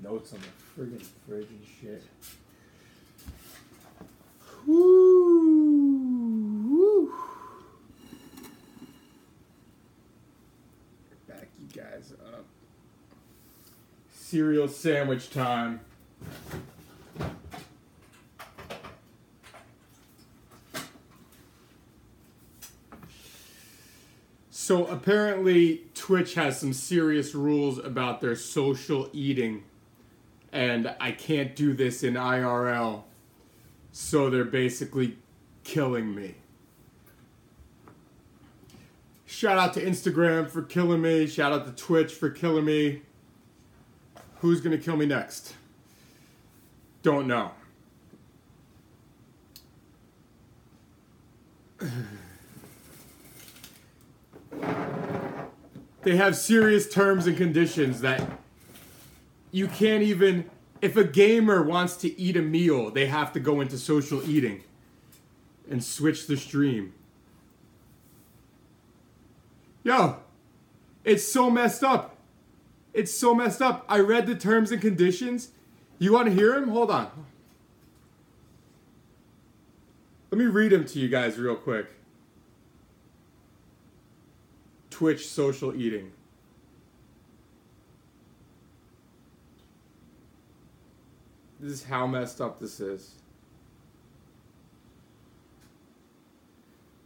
notes on the friggin' fridge and shit. Woo! Back you guys up. Cereal sandwich time. So apparently Twitch has some serious rules about their social eating, and I can't do this in IRL, so they're basically killing me. Shout out to Instagram for killing me, shout out to Twitch for killing me. Who's gonna kill me next? Don't know. They have serious terms and conditions that you can't even... If a gamer wants to eat a meal, they have to go into social eating and switch the stream. Yo, it's so messed up. It's so messed up. I read the terms and conditions. You want to hear them? Hold on. Let me read them to you guys real quick. Twitch social eating. This is how messed up this is.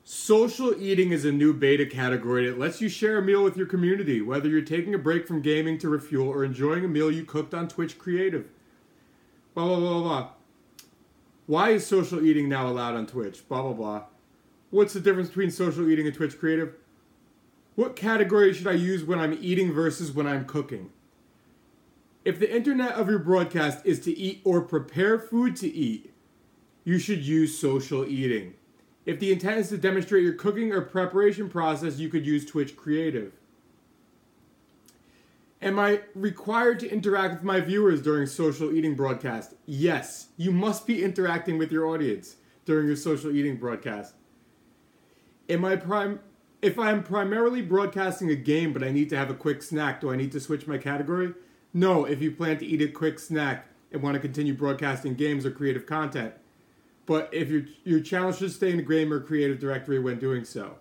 Social eating is a new beta category that lets you share a meal with your community, whether you're taking a break from gaming to refuel or enjoying a meal you cooked on Twitch Creative. Blah, blah, blah, blah. Why is social eating now allowed on Twitch? Blah, blah, blah. What's the difference between social eating and Twitch Creative? What category should I use when I'm eating versus when I'm cooking? If the internet of your broadcast is to eat or prepare food to eat, you should use social eating. If the intent is to demonstrate your cooking or preparation process, you could use Twitch Creative. Am I required to interact with my viewers during social eating broadcast? Yes, you must be interacting with your audience during your social eating broadcast. If I am primarily broadcasting a game but I need to have a quick snack, do I need to switch my category? No, if you plan to eat a quick snack and want to continue broadcasting games or creative content. But if your channel should stay in the game or creative directory when doing so.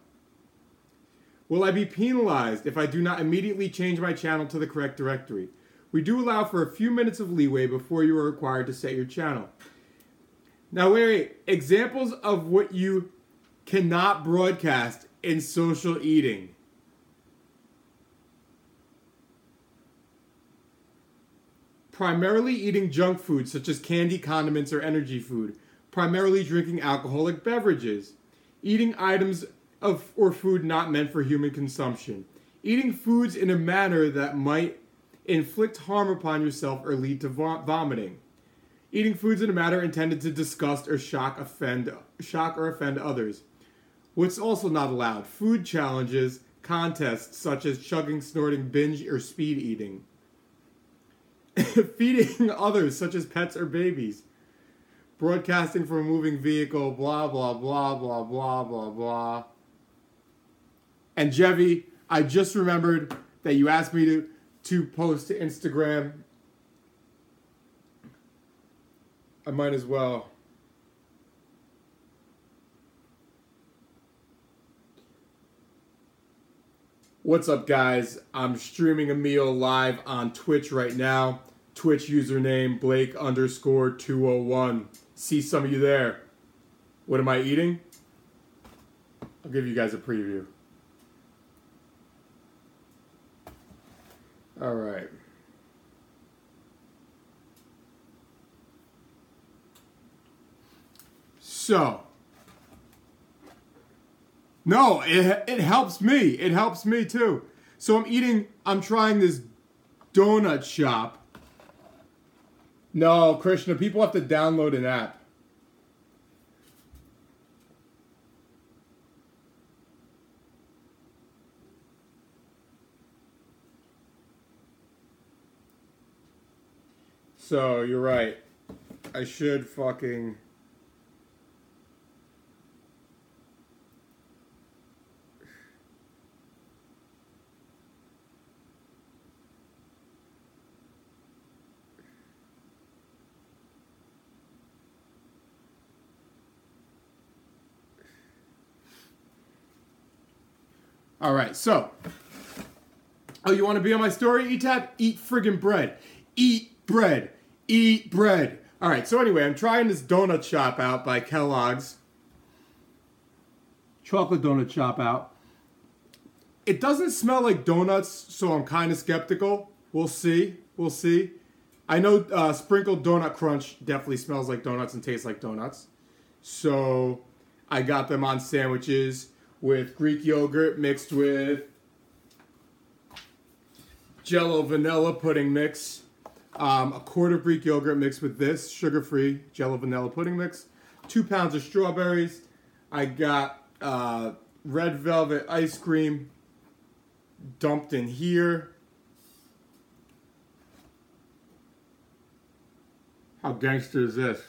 Will I be penalized if I do not immediately change my channel to the correct directory? We do allow for a few minutes of leeway before you are required to set your channel. Now wait. Examples of what you cannot broadcast in social eating. Primarily eating junk food such as candy, condiments, or energy food. Primarily drinking alcoholic beverages. Eating items or food not meant for human consumption. Eating foods in a manner that might inflict harm upon yourself or lead to vomiting. Eating foods in a manner intended to disgust or shock or offend others. What's also not allowed? Food challenges, contests such as chugging, snorting, binge, or speed eating. Feeding others such as pets or babies. Broadcasting from a moving vehicle, blah, blah, blah, blah, blah, blah, blah. And Jevy, I just remembered that you asked me to post to Instagram. I might as well. What's up, guys? I'm streaming a meal live on Twitch right now. Twitch username Blake_201. See some of you there. What am I eating? I'll give you guys a preview. All right. So. No, it helps me. It helps me too. So I'm trying this donut shop. No, Krishna, people have to download an app. So, you're right. I should fucking... All right, so. Oh, you want to be on my story, E-Tab? Eat friggin' bread. Eat bread. Eat bread. All right, so anyway, I'm trying this donut shop out by Kellogg's. Chocolate donut shop out. It doesn't smell like donuts, so I'm kind of skeptical. We'll see. We'll see. I know sprinkled donut crunch definitely smells like donuts and tastes like donuts. So I got them on sandwiches with Greek yogurt mixed with Jello vanilla pudding mix. A quart of Greek yogurt mixed with this sugar-free Jello vanilla pudding mix. 2 pounds of strawberries. I got red velvet ice cream dumped in here. How gangster is this?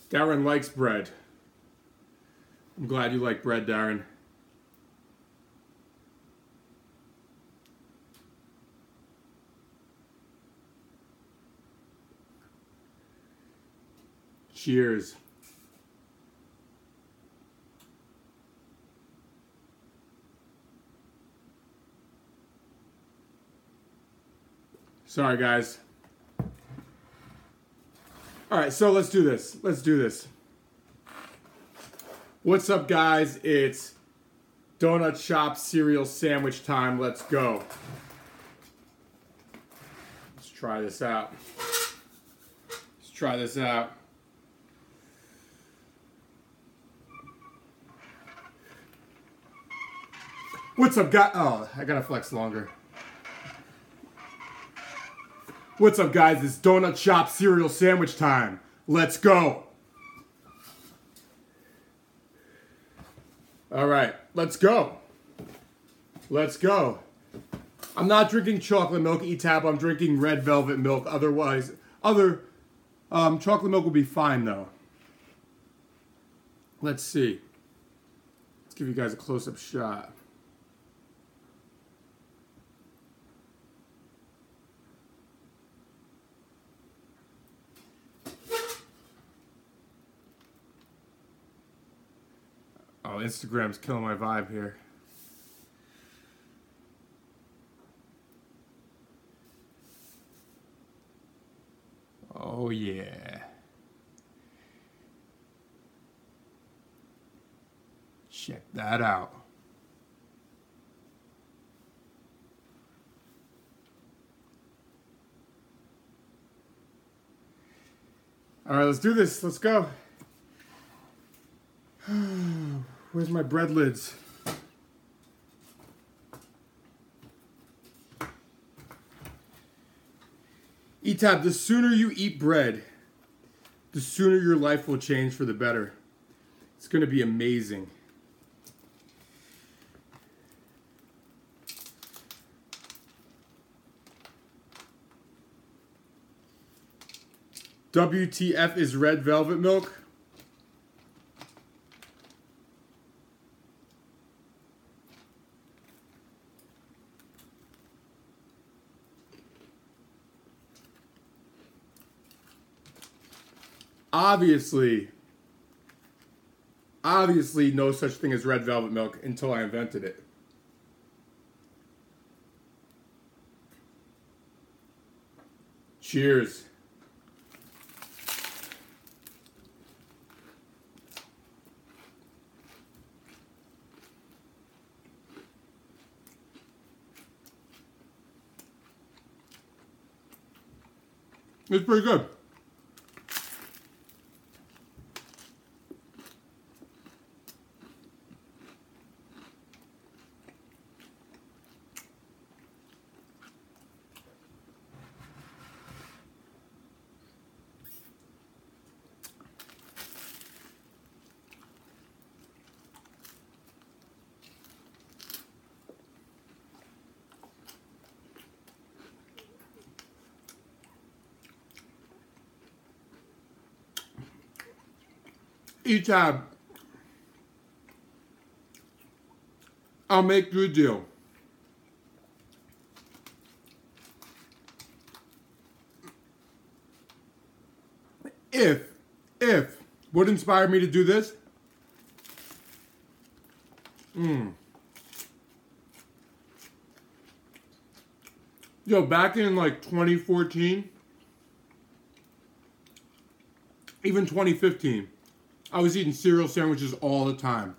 Darren likes bread. I'm glad you like bread, Darren. Cheers. Sorry, guys. All right, so let's do this. Let's do this. What's up, guys? It's donut shop cereal sandwich time. Let's go. Let's try this out. Let's try this out. What's up, guys? Oh, I gotta flex longer. What's up, guys? It's donut shop cereal sandwich time. Let's go. All right, let's go. Let's go. I'm not drinking chocolate milk, E-Tab. I'm drinking red velvet milk. Otherwise, chocolate milk will be fine, though. Let's see. Let's give you guys a close-up shot. Oh, Instagram's killing my vibe here. Oh, yeah. Check that out. All right, let's do this. Let's go. Where's my bread lids? E-Tab, the sooner you eat bread, the sooner your life will change for the better. It's going to be amazing. WTF is red velvet milk? Obviously no such thing as red velvet milk until I invented it. Cheers. It's pretty good. E-Tab, I'll make you a deal. If, what inspired me to do this? Yo, back in like 2014, even 2015, I was eating cereal sandwiches all the time.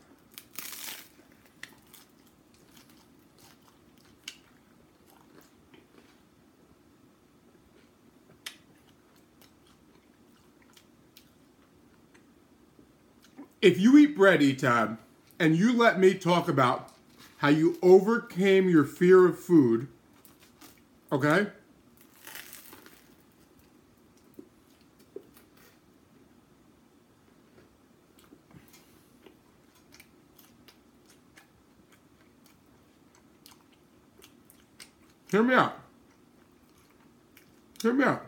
If you eat bread, Etab, and you let me talk about how you overcame your fear of food, okay? Hear me out. Hear me out.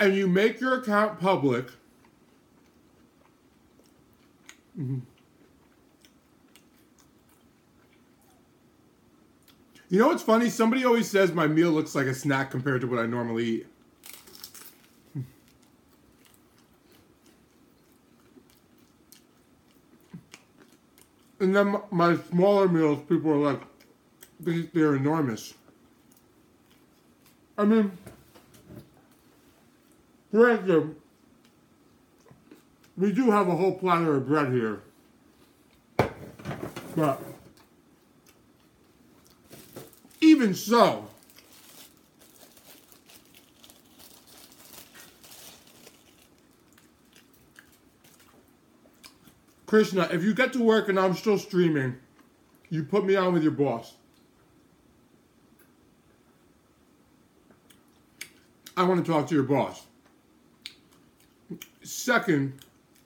And you make your account public. You know what's funny? Somebody always says my meal looks like a snack compared to what I normally eat. And then my smaller meals, people are like, they're enormous. I mean, granted, we do have a whole platter of bread here. But even so, Krishna, if you get to work and I'm still streaming, you put me on with your boss. I want to talk to your boss. Second,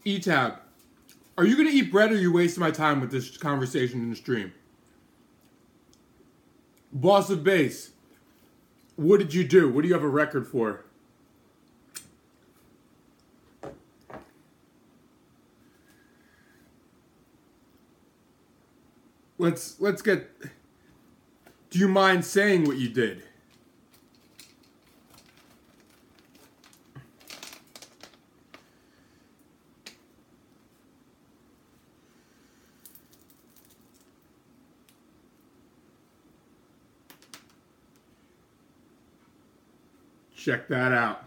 Etab, are you going to eat bread or are you wasting my time with this conversation in the stream? Boss of Base, what did you do? What do you have a record for? Let's get... Do you mind saying what you did? Check that out.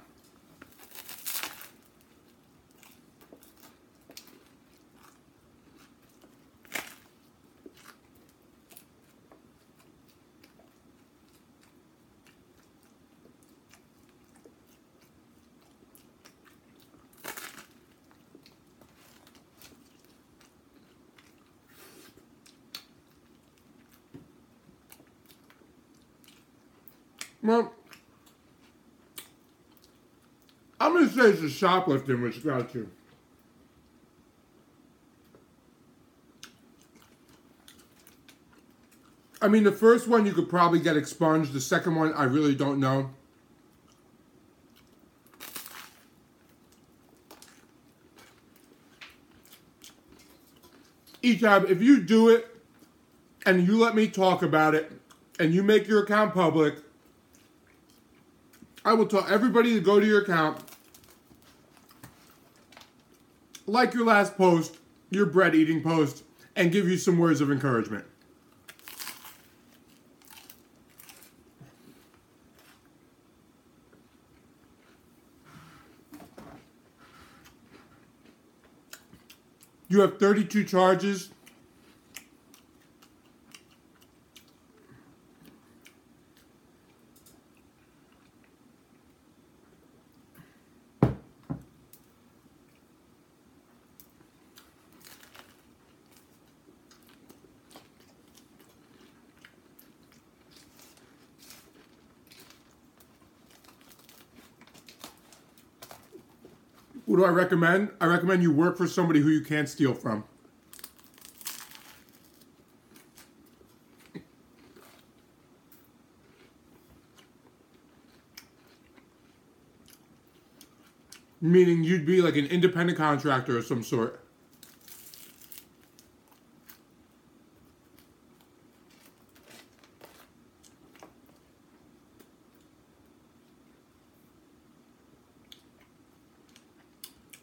Well, I'm going to say it's the shoplifting which got you. I mean, the first one you could probably get expunged. The second one, I really don't know. Etab, if you do it and you let me talk about it and you make your account public, I will tell everybody to go to your account, like your last post, your bread eating post, and give you some words of encouragement. You have 32 charges. What do I recommend? I recommend you work for somebody who you can't steal from. Meaning you'd be like an independent contractor of some sort.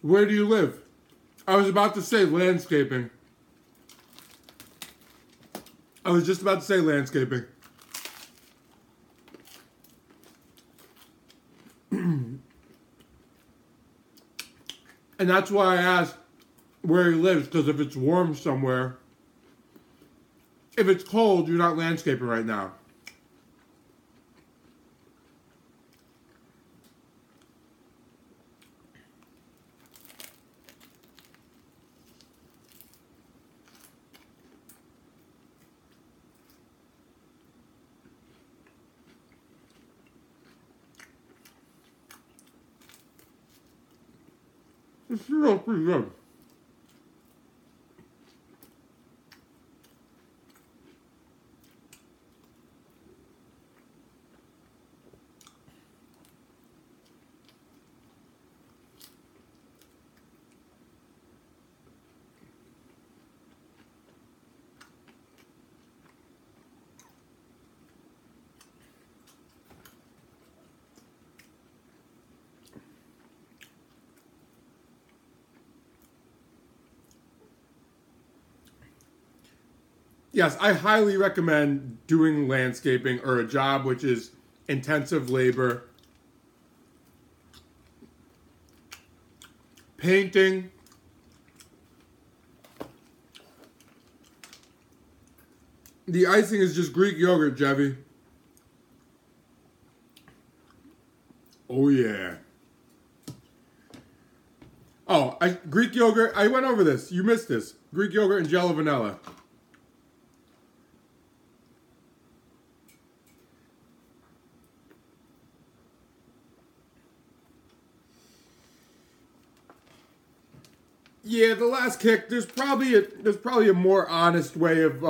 Where do you live? I was about to say landscaping. I was just about to say landscaping. And that's why I asked where he lives, because if it's warm somewhere, if it's cold, you're not landscaping right now. It's still pretty good. Yes, I highly recommend doing landscaping or a job which is intensive labor. Painting. The icing is just Greek yogurt, Jevy. Oh, yeah. Oh, Greek yogurt. I went over this. You missed this. Greek yogurt and jello vanilla. Yeah, the last kick. There's probably a more honest way of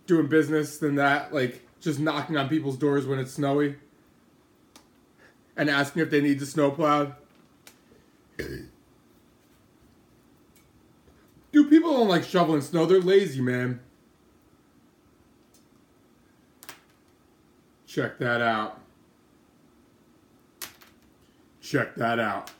doing business than that. Like just knocking on people's doors when it's snowy and asking if they need the snow plowed. Dude, people don't like shoveling snow. They're lazy, man. Check that out. Check that out.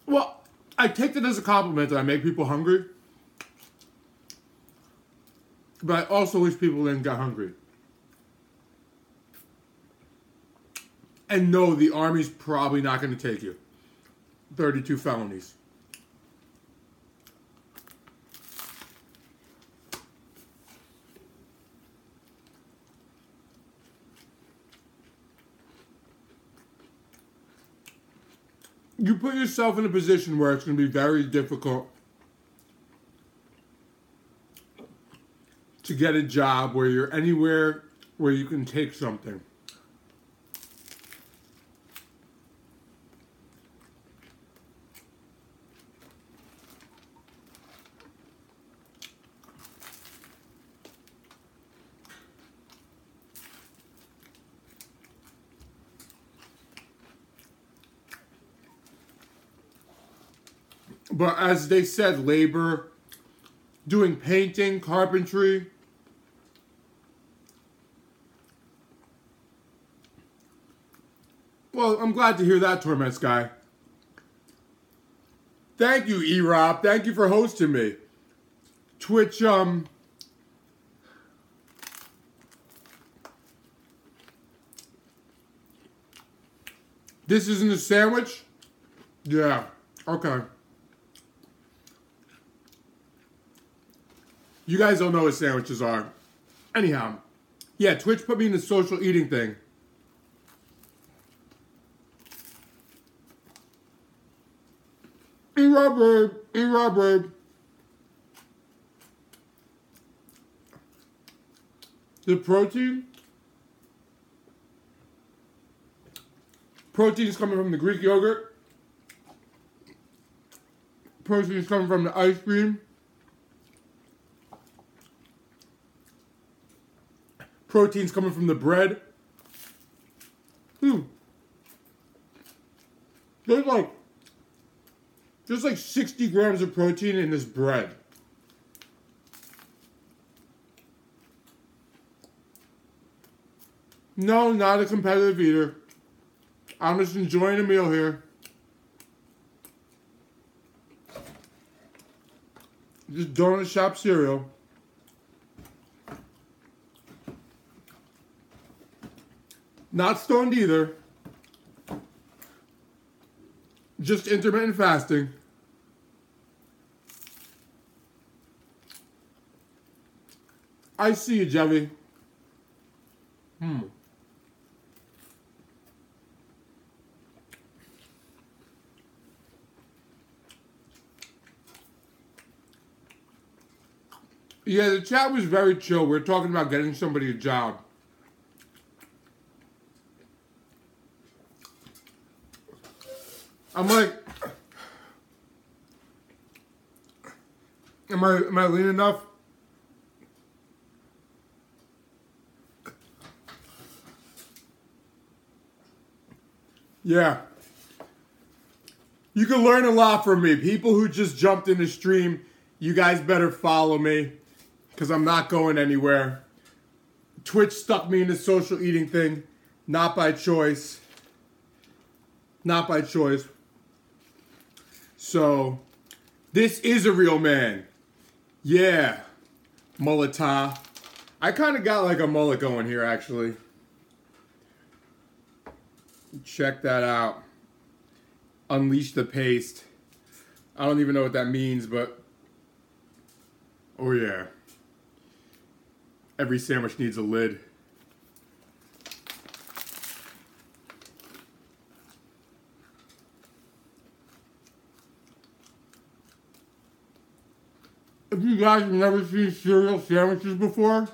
Well, I take that as a compliment that I make people hungry. But I also wish people didn't get hungry. And no, the Army's probably not going to take you. 32 felonies. You put yourself in a position where it's going to be very difficult to get a job where you're anywhere where you can take something. But as they said, labor, doing painting, carpentry. Well, I'm glad to hear that, Torments guy. Thank you, E-Rob. Thank you for hosting me. Twitch, This isn't a sandwich? Yeah. Okay. You guys don't know what sandwiches are. Anyhow. Yeah, Twitch put me in the social eating thing. E-Rob, babe. E-Rob, babe. The protein is coming from the Greek yogurt. Protein is coming from the ice cream. Protein's coming from the bread. There's like 60 grams of protein in this bread. No, not a competitive eater. I'm just enjoying a meal here. Just donut shop cereal. Not stoned either. Just intermittent fasting. I see you, Jelly. Yeah, the chat was very chill. We were talking about getting somebody a job. I'm like, am I lean enough? Yeah. You can learn a lot from me. People who just jumped in the stream, you guys better follow me because I'm not going anywhere. Twitch stuck me in the social eating thing, not by choice. Not by choice. So, this is a real man. Yeah, Mullet. I kind of got like a mullet going here, actually. Check that out. Unleash the paste. I don't even know what that means, but... oh yeah. Every sandwich needs a lid. If you guys have never seen cereal sandwiches before,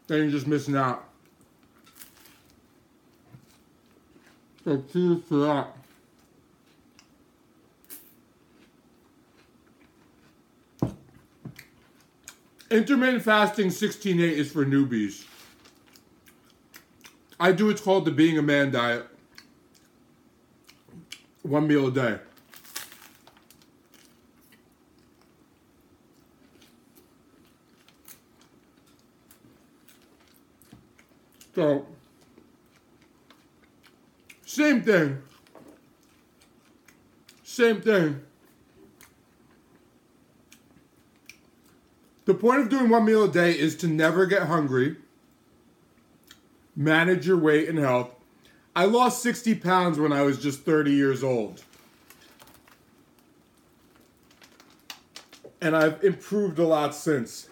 then you're just missing out. So cheers to that. Intermittent fasting 16-8 is for newbies. I do what's called the being a man diet. 1 meal a day. So, same thing. Same thing. The point of doing 1 meal a day is to never get hungry, manage your weight and health. I lost 60 pounds when I was just 30 years old. And I've improved a lot since.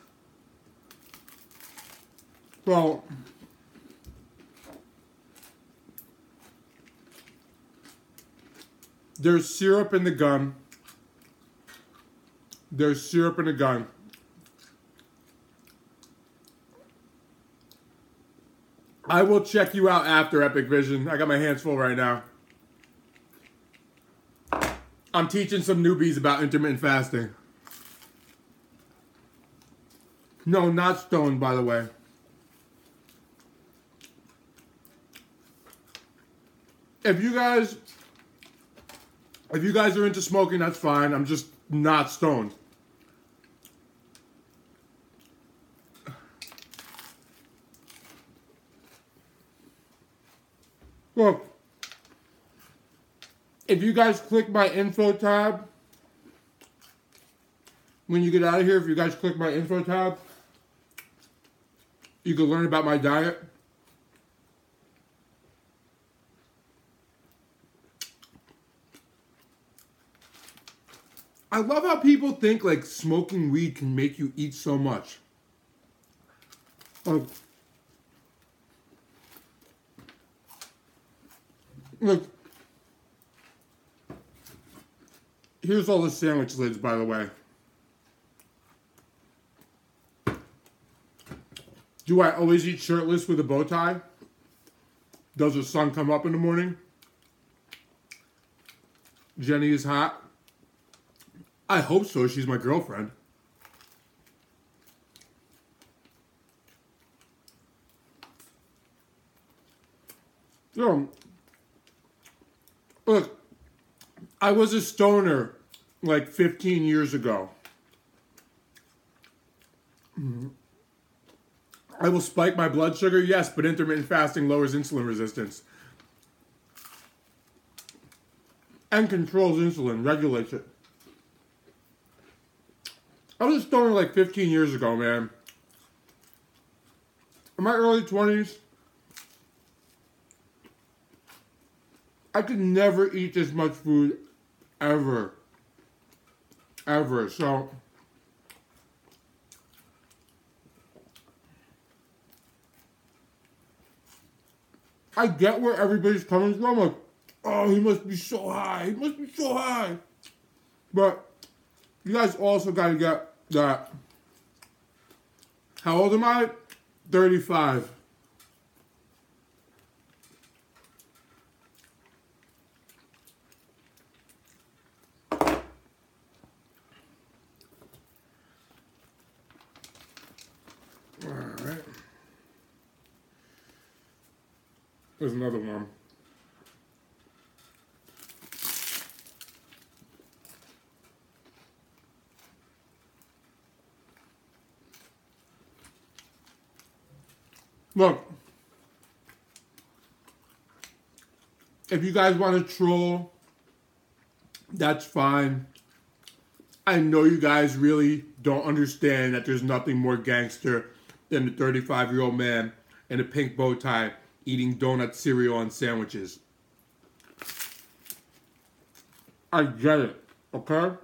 Well, there's syrup in the gun. There's syrup in the gun. I will check you out after Epic Vision. I got my hands full right now. I'm teaching some newbies about intermittent fasting. No, not stoned, by the way. If you guys are into smoking, that's fine. I'm just not stoned. Look, if you guys click my info tab, when you get out of here, if you guys click my info tab, you can learn about my diet. I love how people think like smoking weed can make you eat so much. Look, here's all the sandwich lids, by the way. Do I always eat shirtless with a bow tie? Does the sun come up in the morning? Jenny is hot? I hope so. She's my girlfriend. Yo, look, I was a stoner like 15 years ago. I will spike my blood sugar, yes, but intermittent fasting lowers insulin resistance. And controls insulin, regulates it. I was a stoner like 15 years ago, man. In my early 20s, I could never eat this much food ever. Ever. So I get where everybody's coming from. Like, oh, he must be so high. He must be so high. But you guys also got to get that. How old am I? 35. Alright. There's another one. Look, if you guys want to troll, that's fine. I know you guys really don't understand that there's nothing more gangster than the 35-year-old man in a pink bow tie eating donut cereal and sandwiches. I get it, okay?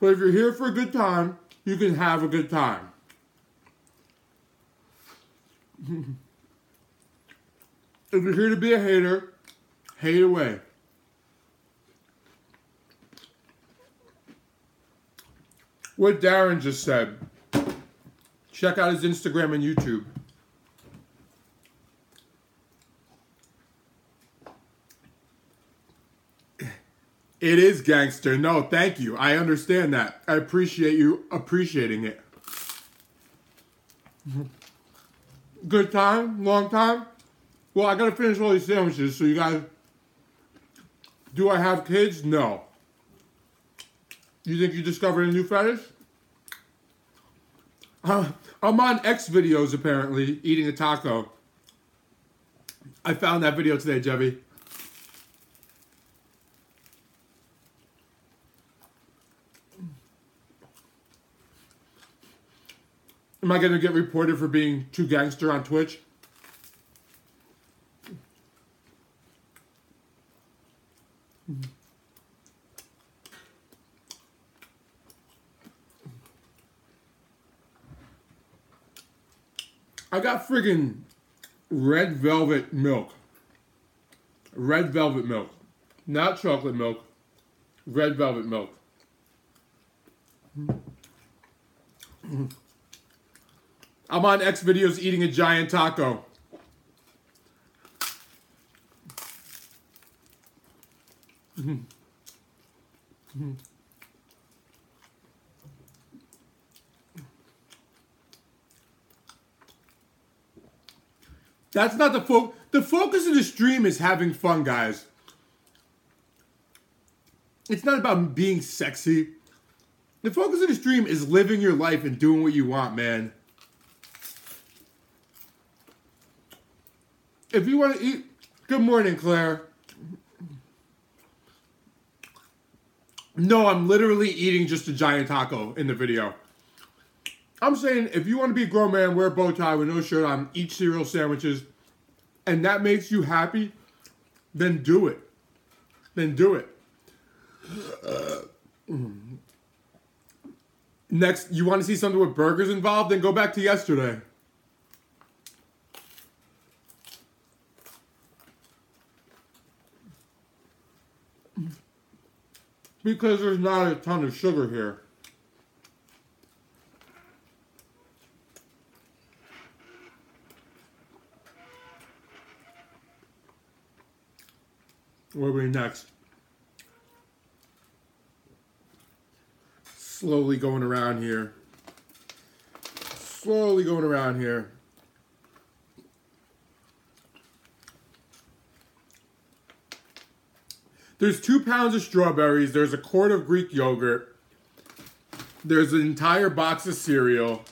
But if you're here for a good time, you can have a good time. If you're here to be a hater, hate away. What Darren just said. Check out his Instagram and YouTube. It is gangster. No, thank you. I understand that. I appreciate you appreciating it. Good time? Long time? Well, I gotta finish all these sandwiches, so you guys... Do I have kids? No. You think you discovered a new fetish? I'm on X videos, apparently, eating a taco. I found that video today, Jebby. Am I going to get reported for being too gangster on Twitch? I got friggin' red velvet milk. Red velvet milk. Not chocolate milk. Red velvet milk. I'm on X videos eating a giant taco. That's not the focus. The focus of the stream is having fun, guys. It's not about being sexy. The focus of the stream is living your life and doing what you want, man. If you want to eat... Good morning, Claire. No, I'm literally eating just a giant taco in the video. I'm saying if you want to be a grown man, wear a bow tie with no shirt on, eat cereal sandwiches, and that makes you happy, then do it. Then do it. Next, you want to see something with burgers involved? Then go back to yesterday. Because there's not a ton of sugar here. Where are we next? Slowly going around here. Slowly going around here. There's 2 pounds of strawberries. There's a quart of Greek yogurt. There's an entire box of cereal.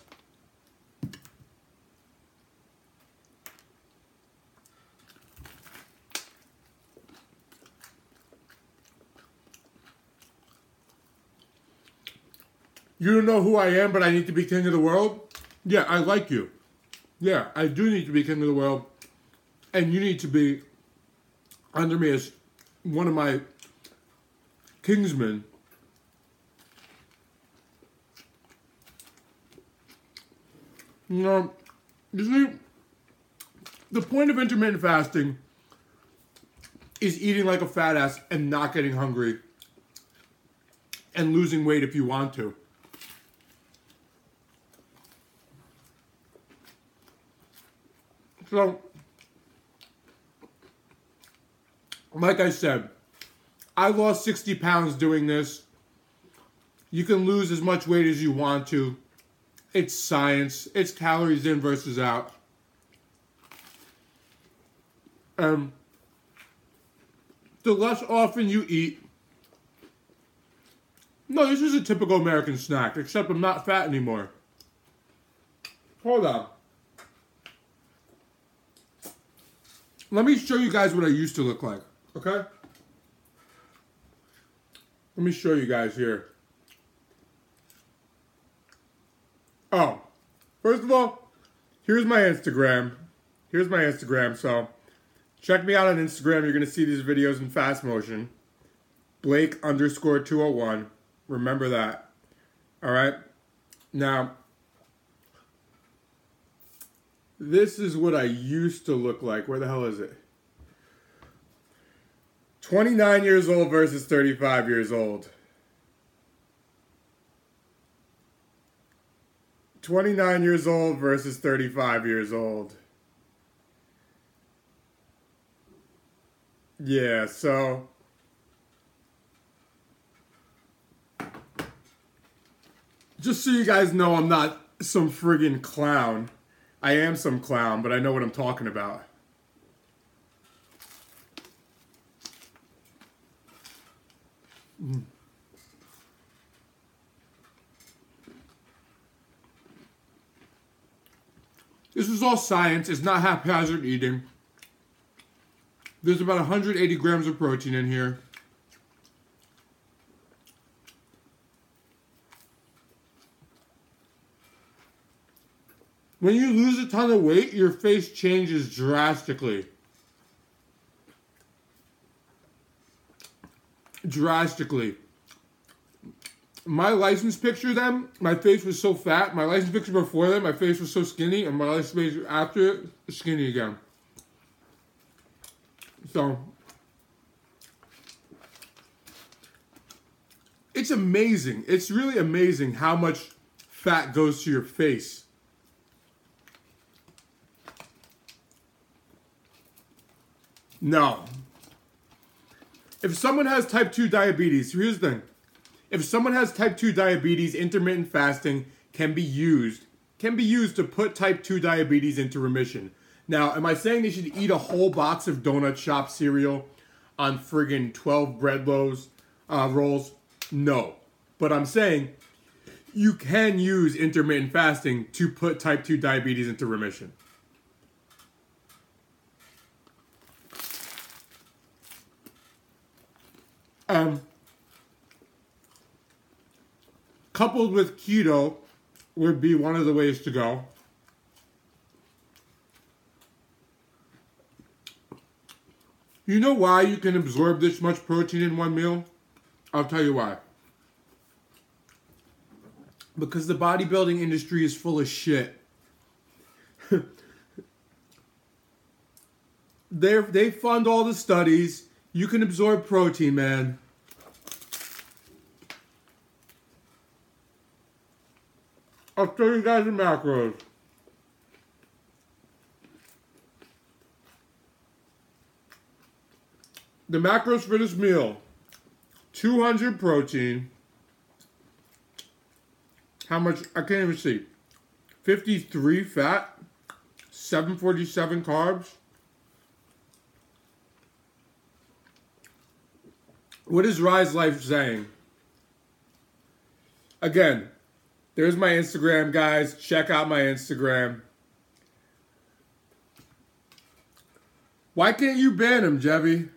You don't know who I am, but I need to be king of the world? Yeah, I like you. Yeah, I do need to be king of the world. And you need to be under me as one of my kingsmen. You see, the point of intermittent fasting is eating like a fat ass and not getting hungry and losing weight if you want to. So, like I said, I lost 60 pounds doing this. You can lose as much weight as you want to. It's science. It's calories in versus out. The less often you eat. No, this is a typical American snack, except I'm not fat anymore. Hold on. Let me show you guys what I used to look like, okay? Let me show you guys here. Oh, first of all, here's my Instagram. Here's my Instagram, so check me out on Instagram. You're going to see these videos in fast motion. Blake_201. Remember that. All right? Now, this is what I used to look like. Where the hell is it? 29 years old versus 35 years old. 29 years old versus 35 years old. Yeah, so just so you guys know, I'm not some friggin' clown. I am some clown, but I know what I'm talking about. This is all science. It's not haphazard eating. There's about 180 grams of protein in here. When you lose a ton of weight, your face changes drastically. Drastically. My license picture then, my face was so fat. My license picture before that, my face was so skinny. And my license picture after it, skinny again. So, it's amazing. It's really amazing how much fat goes to your face. No. If someone has type 2 diabetes, here's the thing. If someone has type 2 diabetes, intermittent fasting can be used to put type 2 diabetes into remission. Now, am I saying they should eat a whole box of donut shop cereal on friggin' 12 bread rolls? No. But I'm saying you can use intermittent fasting to put type 2 diabetes into remission. Coupled with keto would be one of the ways to go. You know why you can absorb this much protein in one meal? I'll tell you why. Because the bodybuilding industry is full of shit. They fund all the studies. You can absorb protein, man. I'll show you guys the macros. The macros for this meal: 200 protein. How much? I can't even see. 53 fat. 747 carbs. What is Rise Life saying? Again, there's my Instagram, guys. Check out my Instagram. Why can't you ban him, Jevy?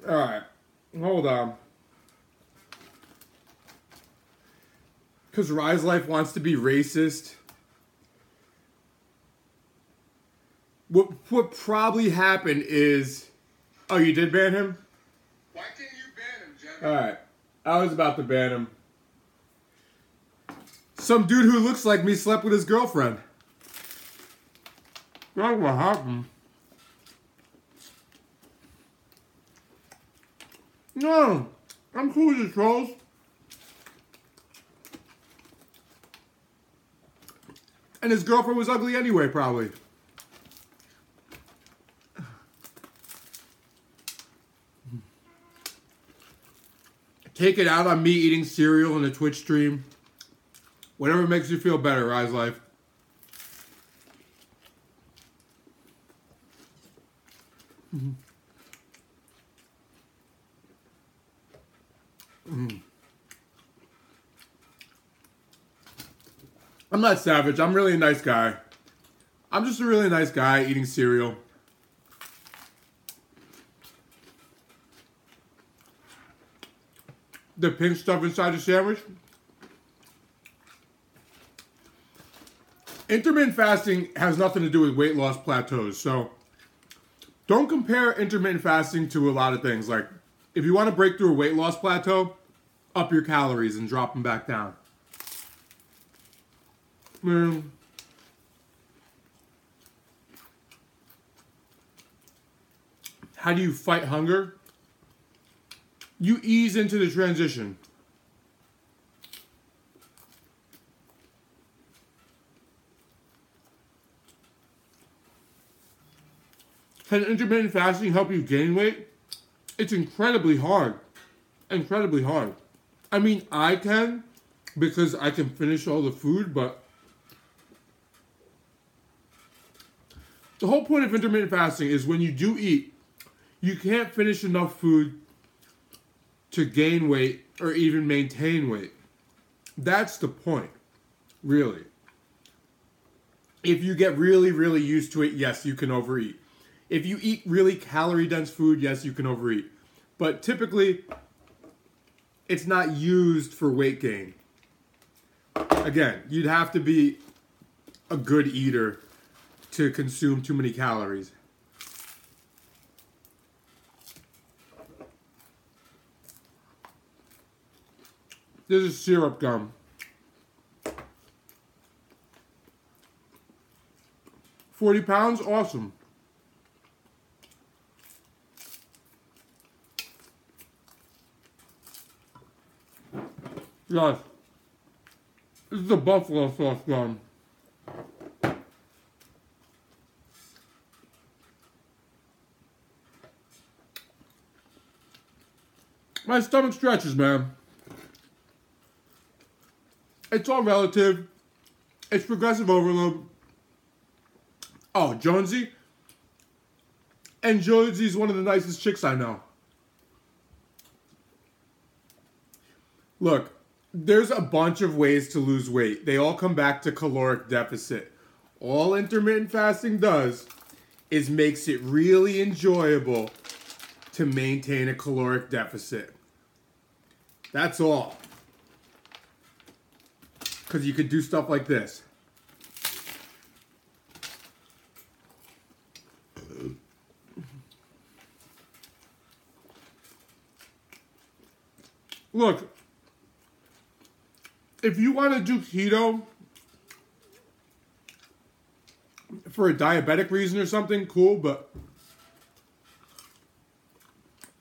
Alright, hold on. Because Rise Life wants to be racist. What probably happened is... Oh, you did ban him? Why can't you ban him, Jevy? Alright, I was about to ban him. Some dude who looks like me slept with his girlfriend. That's what happened. No, I'm cool with the trolls. And his girlfriend was ugly anyway, probably. Take it out on me eating cereal in a Twitch stream. Whatever makes you feel better, Rise Life. I'm not savage. I'm really a nice guy. I'm just a really nice guy eating cereal. The pink stuff inside the sandwich. Intermittent fasting has nothing to do with weight loss plateaus. So don't compare intermittent fasting to a lot of things. Like if you want to break through a weight loss plateau, up your calories and drop them back down. How do you fight hunger? You ease into the transition. Can intermittent fasting help you gain weight? It's incredibly hard. Incredibly hard. I mean, I can because I can finish all the food, but the whole point of intermittent fasting is when you do eat, you can't finish enough food to gain weight or even maintain weight. That's the point, really. If you get really, really used to it, yes, you can overeat. If you eat really calorie-dense food, yes, you can overeat. But typically, it's not used for weight gain. Again, you'd have to be a good eater to consume too many calories. This is syrup gum. 40 pounds? Awesome. Yes. This is the buffalo sauce gum. My stomach stretches, man. It's all relative. It's progressive overload. Oh, Jonesy? And Jonesy's one of the nicest chicks I know. Look, there's a bunch of ways to lose weight. They all come back to caloric deficit. All intermittent fasting does is makes it really enjoyable to maintain a caloric deficit. That's all. Because you could do stuff like this. Look, if you want to do keto for a diabetic reason or something, cool, but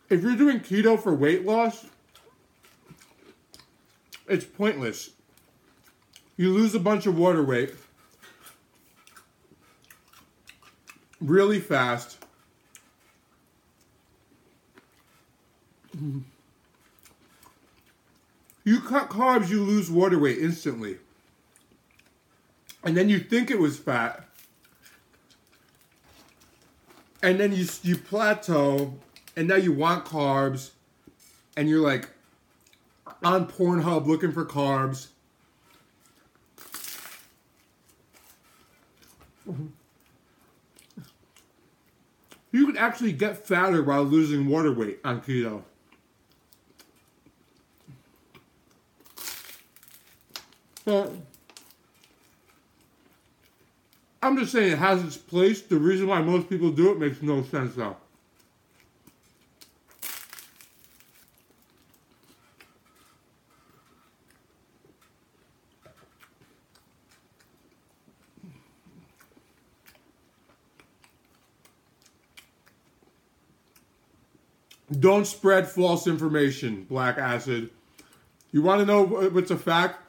if you're doing keto for weight loss, it's pointless. You lose a bunch of water weight. really fast. You cut carbs, you lose water weight instantly. And then you think it was fat. And then you plateau, and now you want carbs, and you're like on Pornhub looking for carbs. You can actually get fatter while losing water weight on keto. So, I'm just saying it has its place. The reason why most people do it makes no sense though. Don't spread false information, Black Acid. You want to know what's a fact?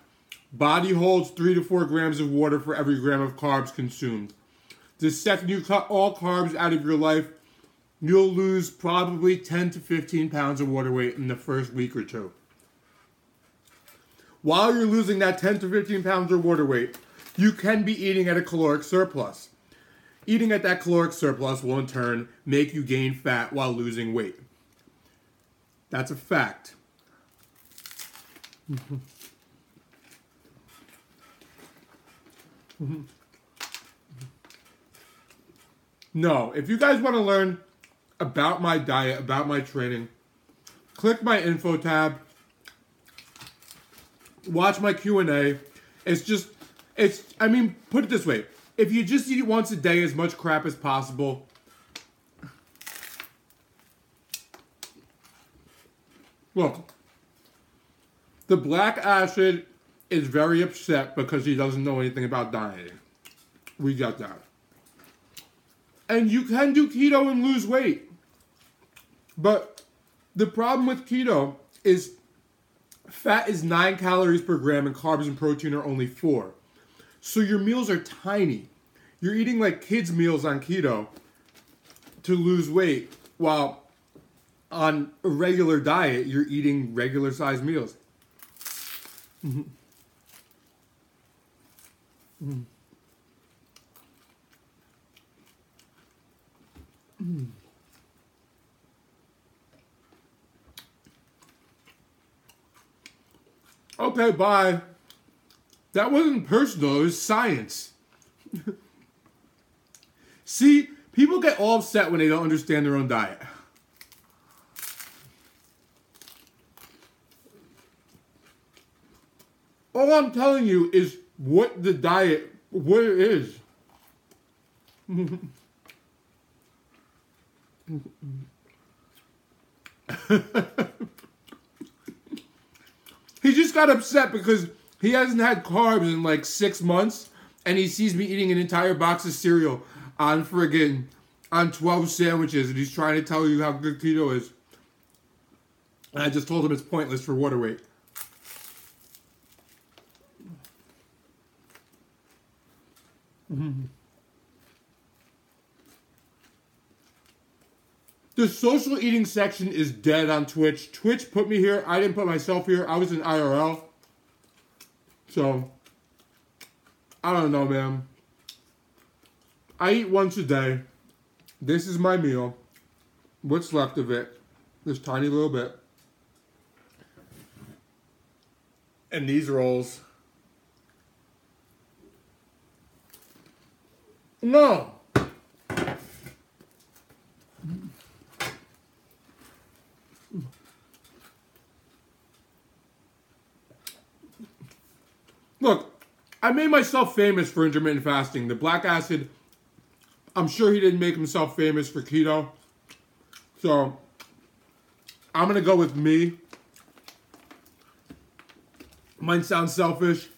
Body holds 3 to 4 grams of water for every gram of carbs consumed. The second you cut all carbs out of your life, you'll lose probably 10 to 15 pounds of water weight in the first week or two. While you're losing that 10 to 15 pounds of water weight, you can be eating at a caloric surplus. Eating at that caloric surplus will in turn make you gain fat while losing weight. That's a fact. No, if you guys want to learn about my diet, about my training, click my info tab, watch my Q&A. I mean, put it this way. If you just eat once a day as much crap as possible, look, the Black Acid is very upset because he doesn't know anything about dieting. We got that. And you can do keto and lose weight. But the problem with keto is fat is 9 calories per gram and carbs and protein are only 4. So your meals are tiny. You're eating like kids' meals on keto to lose weight, while on a regular diet, you're eating regular sized meals. Mm-hmm. Mm. Mm. Okay, bye. That wasn't personal, it was science. See, people get all upset when they don't understand their own diet. All I'm telling you is what the diet, what it is. He just got upset because he hasn't had carbs in like 6 months, and he sees me eating an entire box of cereal on 12 sandwiches, and he's trying to tell you how good keto is. And I just told him it's pointless for water weight. Mm-hmm. The social eating section is dead on Twitch. Twitch put me here. I didn't put myself here. I was in IRL. So, I don't know, man. I eat once a day. This is my meal. What's left of it? This tiny little bit. And these rolls. No. Look, I made myself famous for intermittent fasting. The Black Acid, I'm sure he didn't make himself famous for keto. So, I'm going to go with me. Might sound selfish.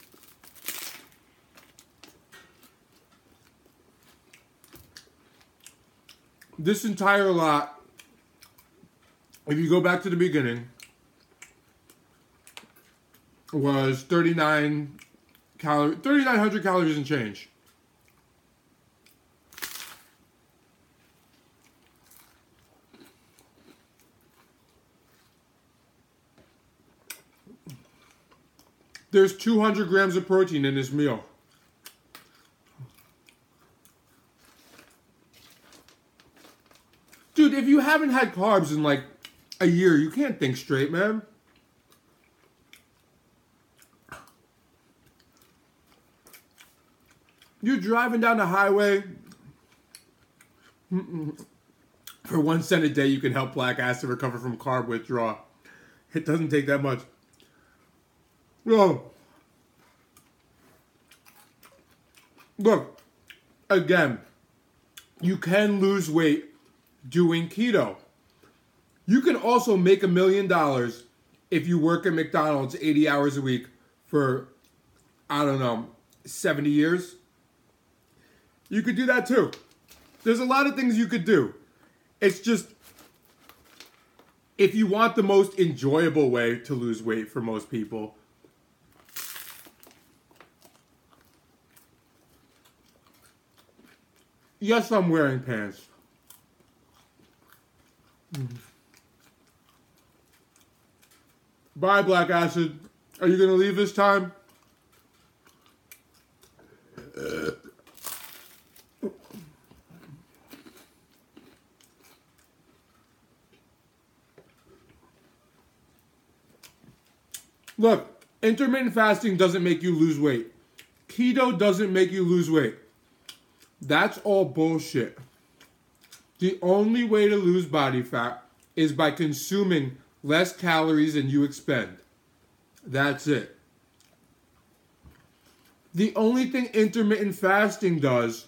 This entire lot, if you go back to the beginning, was 3,900 calories and change. There's 200 grams of protein in this meal. Dude, if you haven't had carbs in like a year, you can't think straight, man. You're driving down the highway. For 1 cent a day, you can help black acid recover from carb withdrawal. It doesn't take that much. Look, again, you can lose weight doing keto. You can also make $1 million if you work at McDonald's 80 hours a week for, I don't know, 70 years. You could do that too. There's a lot of things you could do. It's just, if you want the most enjoyable way to lose weight for most people, yes, I'm wearing pants. Bye, Black Acid. Are you going to leave this time? Look, intermittent fasting doesn't make you lose weight. Keto doesn't make you lose weight. That's all bullshit. The only way to lose body fat is by consuming less calories than you expend. That's it. The only thing intermittent fasting does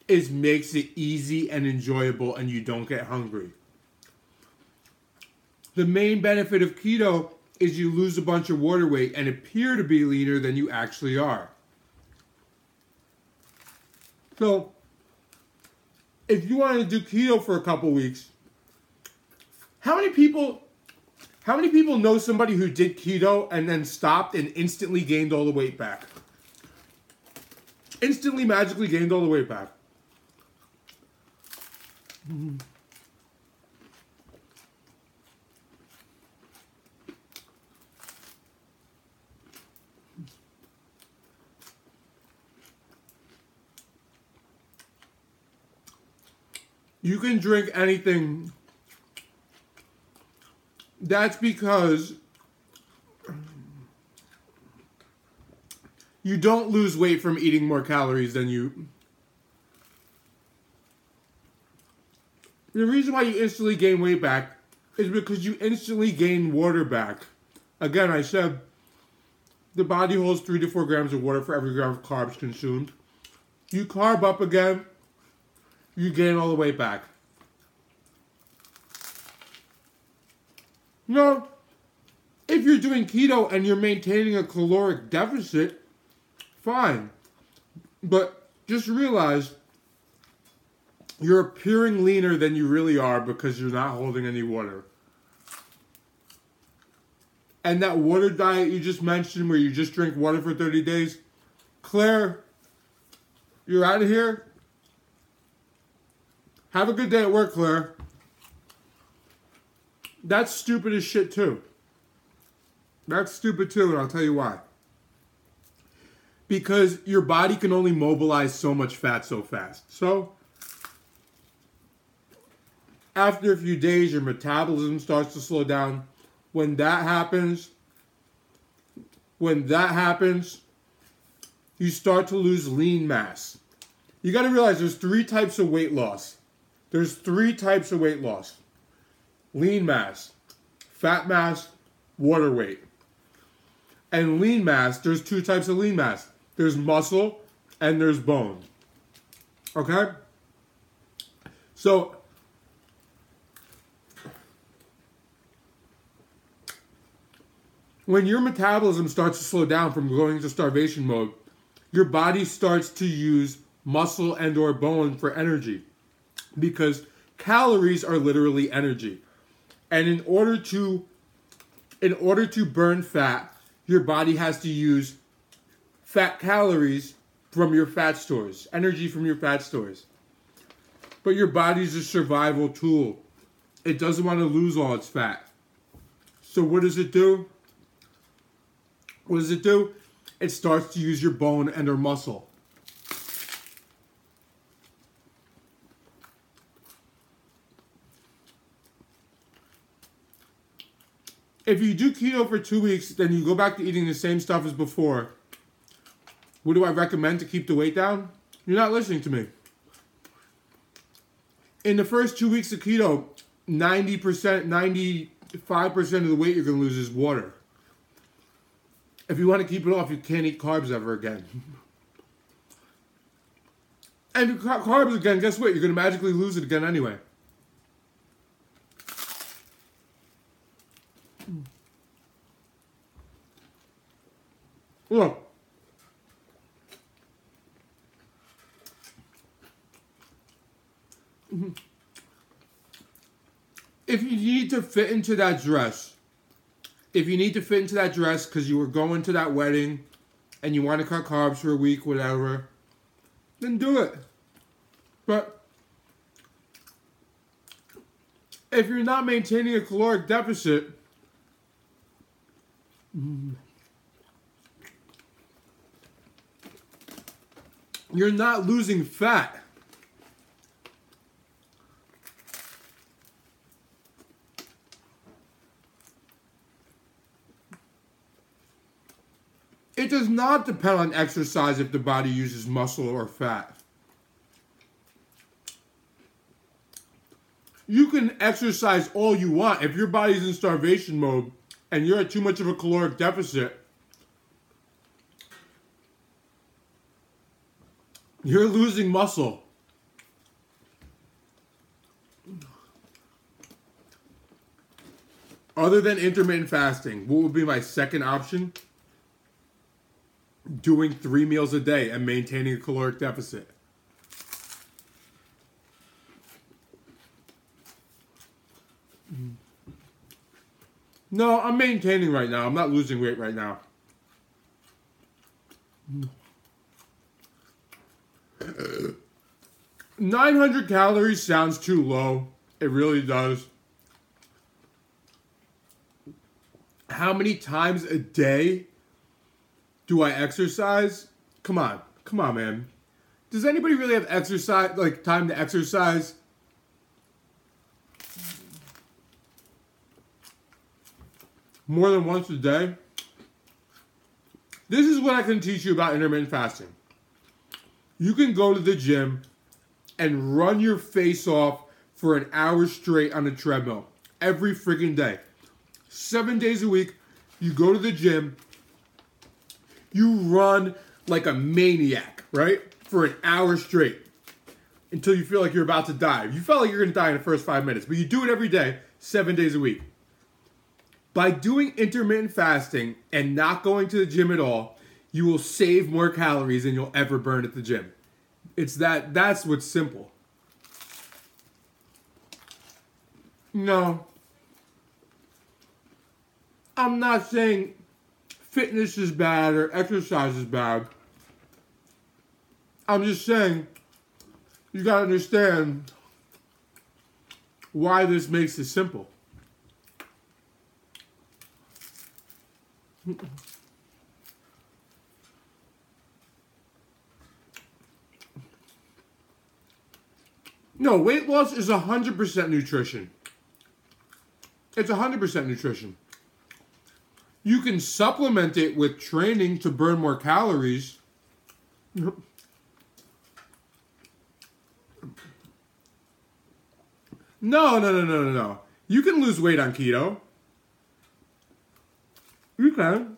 is makes it easy and enjoyable and you don't get hungry. The main benefit of keto is you lose a bunch of water weight and appear to be leaner than you actually are. So, if you want to do keto for a couple weeks, how many people know somebody who did keto and then stopped and instantly gained all the weight back? Instantly, magically gained all the weight back. You can drink anything. That's because you don't lose weight from eating more calories than you. The reason why you instantly gain weight back is because you instantly gain water back. Again, I said the body holds 3 to 4 grams of water for every gram of carbs consumed. You carb up again, you gain all the weight back. No, if you're doing keto and you're maintaining a caloric deficit, fine. But just realize you're appearing leaner than you really are because you're not holding any water. And that water diet you just mentioned where you just drink water for 30 days, Claire, you're out of here. Have a good day at work, Claire. That's stupid as shit too. That's stupid too, and I'll tell you why. Because your body can only mobilize so much fat so fast. So, after a few days, your metabolism starts to slow down. When that happens, you start to lose lean mass. You got to realize there's 3 types of weight loss. There's 3 types of weight loss. Lean mass, fat mass, water weight. And lean mass, there's 2 types of lean mass. There's muscle and there's bone. Okay? So, when your metabolism starts to slow down from going into starvation mode, your body starts to use muscle and or bone for energy. Because calories are literally energy. And in order to burn fat, your body has to use fat calories from your fat stores, energy from your fat stores. But your body's a survival tool. It doesn't want to lose all its fat. So what does it do? What does it do? It starts to use your bone and your muscle. If you do keto for 2 weeks, then you go back to eating the same stuff as before. What do I recommend to keep the weight down? You're not listening to me. In the first 2 weeks of keto, 90%, 95% of the weight you're going to lose is water. If you want to keep it off, you can't eat carbs ever again. And if you cut carbs again, guess what? You're going to magically lose it again anyway. Look. If you need to fit into that dress, because you were going to that wedding and you want to cut carbs for a week, whatever, then do it. But if you're not maintaining a caloric deficit, you're not losing fat. It does not depend on exercise if the body uses muscle or fat. You can exercise all you want. If your body's in starvation mode and you're at too much of a caloric deficit, you're losing muscle. Other than intermittent fasting, what would be my second option? Doing 3 meals a day and maintaining a caloric deficit. No, I'm maintaining right now. I'm not losing weight right now. 900 calories sounds too low. It really does. How many times a day do I exercise? Come on, man. Does anybody really have exercise, like time to exercise? More than once a day? This is what I can teach you about intermittent fasting. You can go to the gym and run your face off for an hour straight on a treadmill every freaking day. 7 days a week, you go to the gym, you run like a maniac, right? For an hour straight until you feel like you're about to die. You felt like you're going to die in the first 5 minutes, but you do it every day, 7 days a week. By doing intermittent fasting and not going to the gym at all, you will save more calories than you'll ever burn at the gym. That's what's simple. No. I'm not saying fitness is bad or exercise is bad. I'm just saying you gotta understand why this makes it simple. No, weight loss is 100% nutrition. It's 100% nutrition. You can supplement it with training to burn more calories. No. You can lose weight on keto. You can.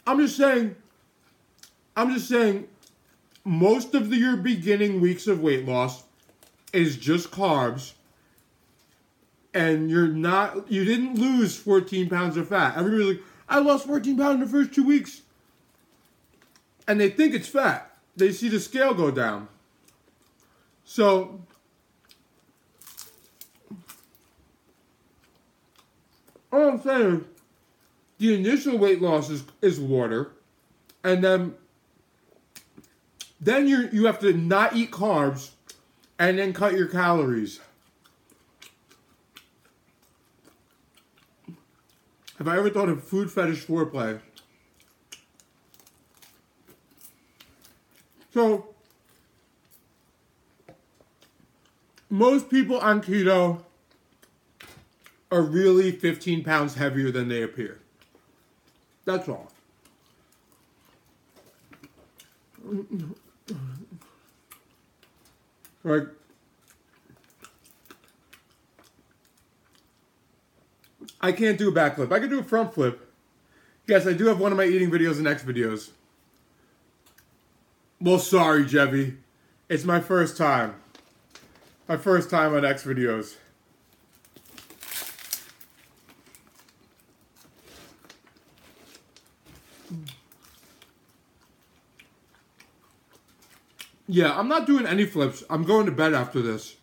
I'm just saying, most of your beginning weeks of weight loss is just carbs. And you didn't lose 14 pounds of fat. Everybody's like, I lost 14 pounds in the first 2 weeks. And they think it's fat. They see the scale go down. So, all I'm saying is, the initial weight loss is water. And then you have to not eat carbs and then cut your calories. Have I ever thought of food fetish foreplay? So, most people on keto are really 15 pounds heavier than they appear. That's all. Like, I can't do a backflip. I can do a front flip. Yes, I do have one of my eating videos in X videos. Well, sorry, Jevy. It's my first time. My first time on X videos. Yeah, I'm not doing any flips. I'm going to bed after this.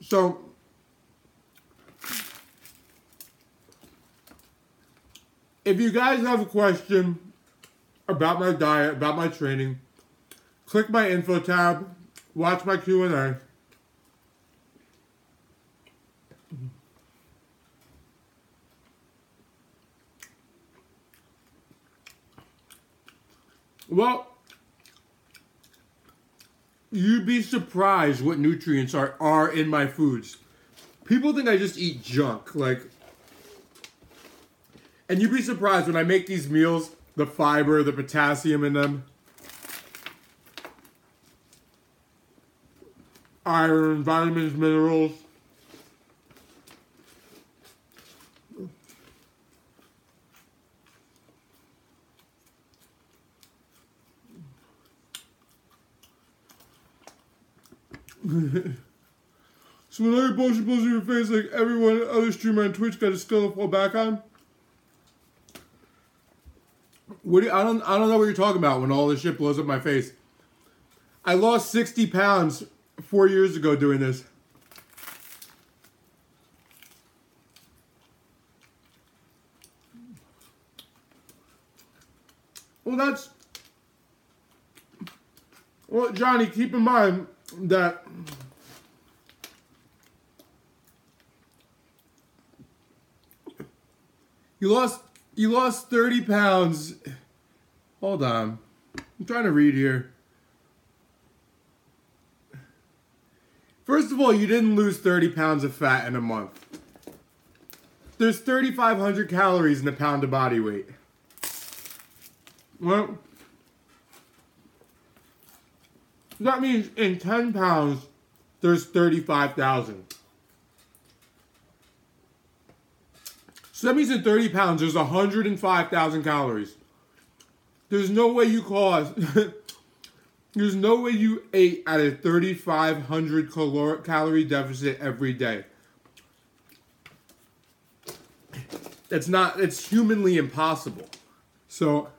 So, if you guys have a question about my diet, about my training, click my info tab, watch my Q&A. Well, you'd be surprised what nutrients are in my foods. People think I just eat junk, like, and you'd be surprised when I make these meals, the fiber, the potassium in them, iron, vitamins, minerals. So when every bullshit blows in your face like everyone other streamer on Twitch got a skill to fall back on? I don't know what you're talking about when all this shit blows up my face. I lost 60 pounds 4 years ago doing this. Well, Johnny, keep in mind that you lost 30 pounds. Hold on. I'm trying to read here. First of all, you didn't lose 30 pounds of fat in a month. There's 3,500 calories in a pound of body weight. Well, that means in 10 pounds, there's 35,000. So that means in 30 pounds, there's 105,000 calories. There's no way you there's no way you ate at a 3,500 calorie deficit every day. It's humanly impossible. So,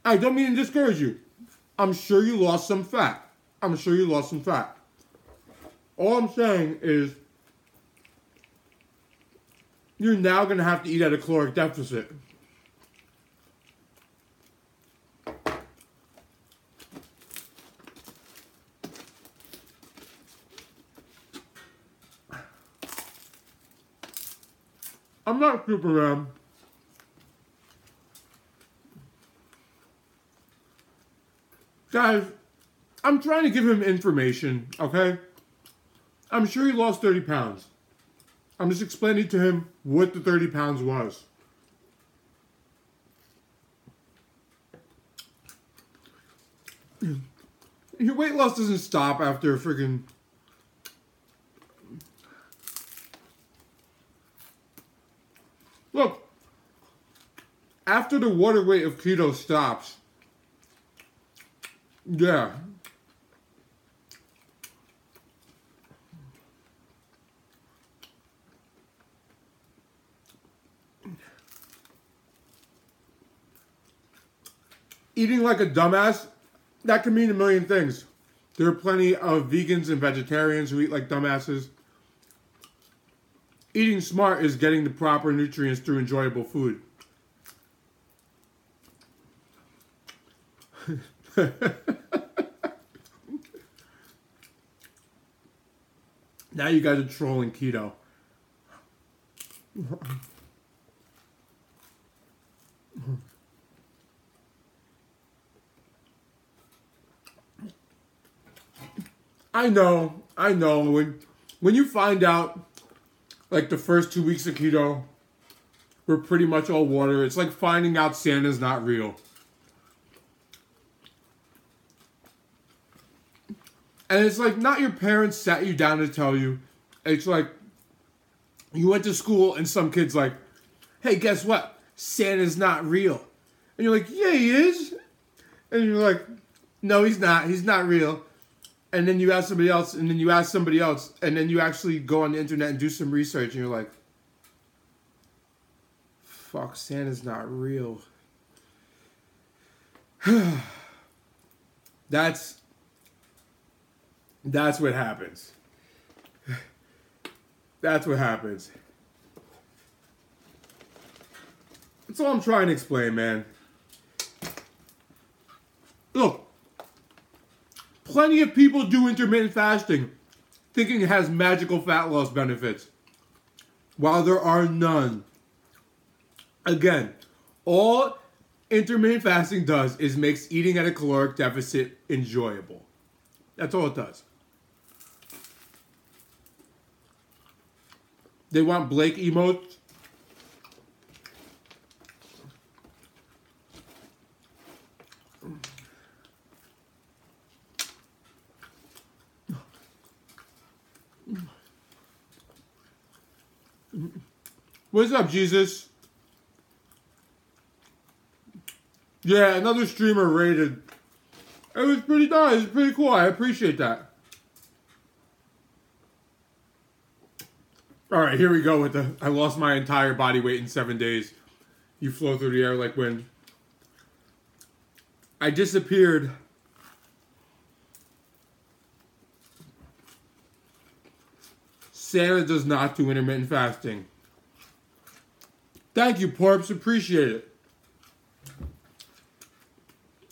I don't mean to discourage you. I'm sure you lost some fat. All I'm saying is, you're now going to have to eat at a caloric deficit. I'm not Superman. Guys, I'm trying to give him information, okay? I'm sure he lost 30 pounds. I'm just explaining to him what the 30 pounds was. Your weight loss doesn't stop after a freaking... Look, after the water weight of keto stops, yeah. Eating like a dumbass, that can mean a million things. There are plenty of vegans and vegetarians who eat like dumbasses. Eating smart is getting the proper nutrients through enjoyable food. Now you guys are trolling keto. I know. When you find out, like the first 2 weeks of keto, we're pretty much all water. It's like finding out Santa's not real. And it's like not your parents sat you down to tell you. It's like you went to school and some kid's like, hey, guess what? Santa's not real. And you're like, yeah, he is. And you're like, no, he's not. He's not real. And then you ask somebody else, and then you ask somebody else, and then you actually go on the internet and do some research, and you're like, fuck, Santa's not real. That's what happens. That's what happens. That's all I'm trying to explain, man. Look, plenty of people do intermittent fasting thinking it has magical fat loss benefits, while there are none. Again, all intermittent fasting does is makes eating at a caloric deficit enjoyable. That's all it does. They want Blake emotes. What's up, Jesus? Yeah, another streamer rated. It was pretty nice. It was pretty cool. I appreciate that. All right, here we go with the I lost my entire body weight in 7 days. You flow through the air like wind. I disappeared. Santa does not do intermittent fasting. Thank you, Porps. Appreciate it.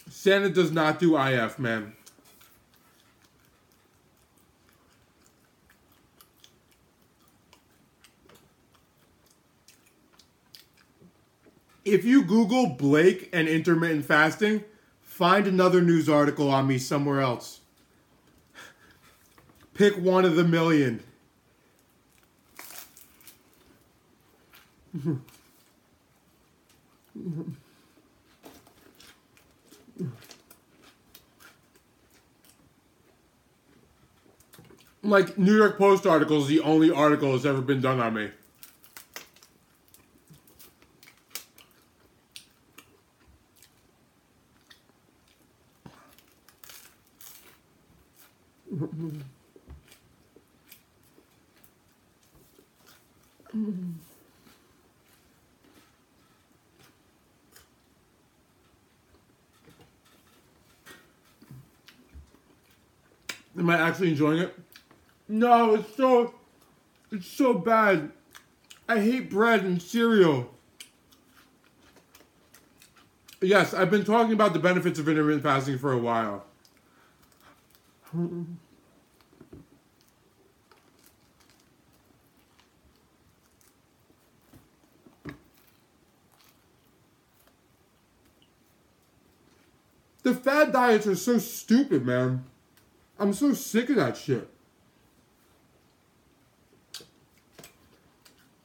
Santa does not do IF, man. If you Google Blake and intermittent fasting, find another news article on me somewhere else. Pick one of the million. Like, New York Post article is the only article that's ever been done on me. Am I actually enjoying it? No, it's so bad. I hate bread and cereal. Yes, I've been talking about the benefits of intermittent fasting for a while. The fad diets are so stupid, man. I'm so sick of that shit.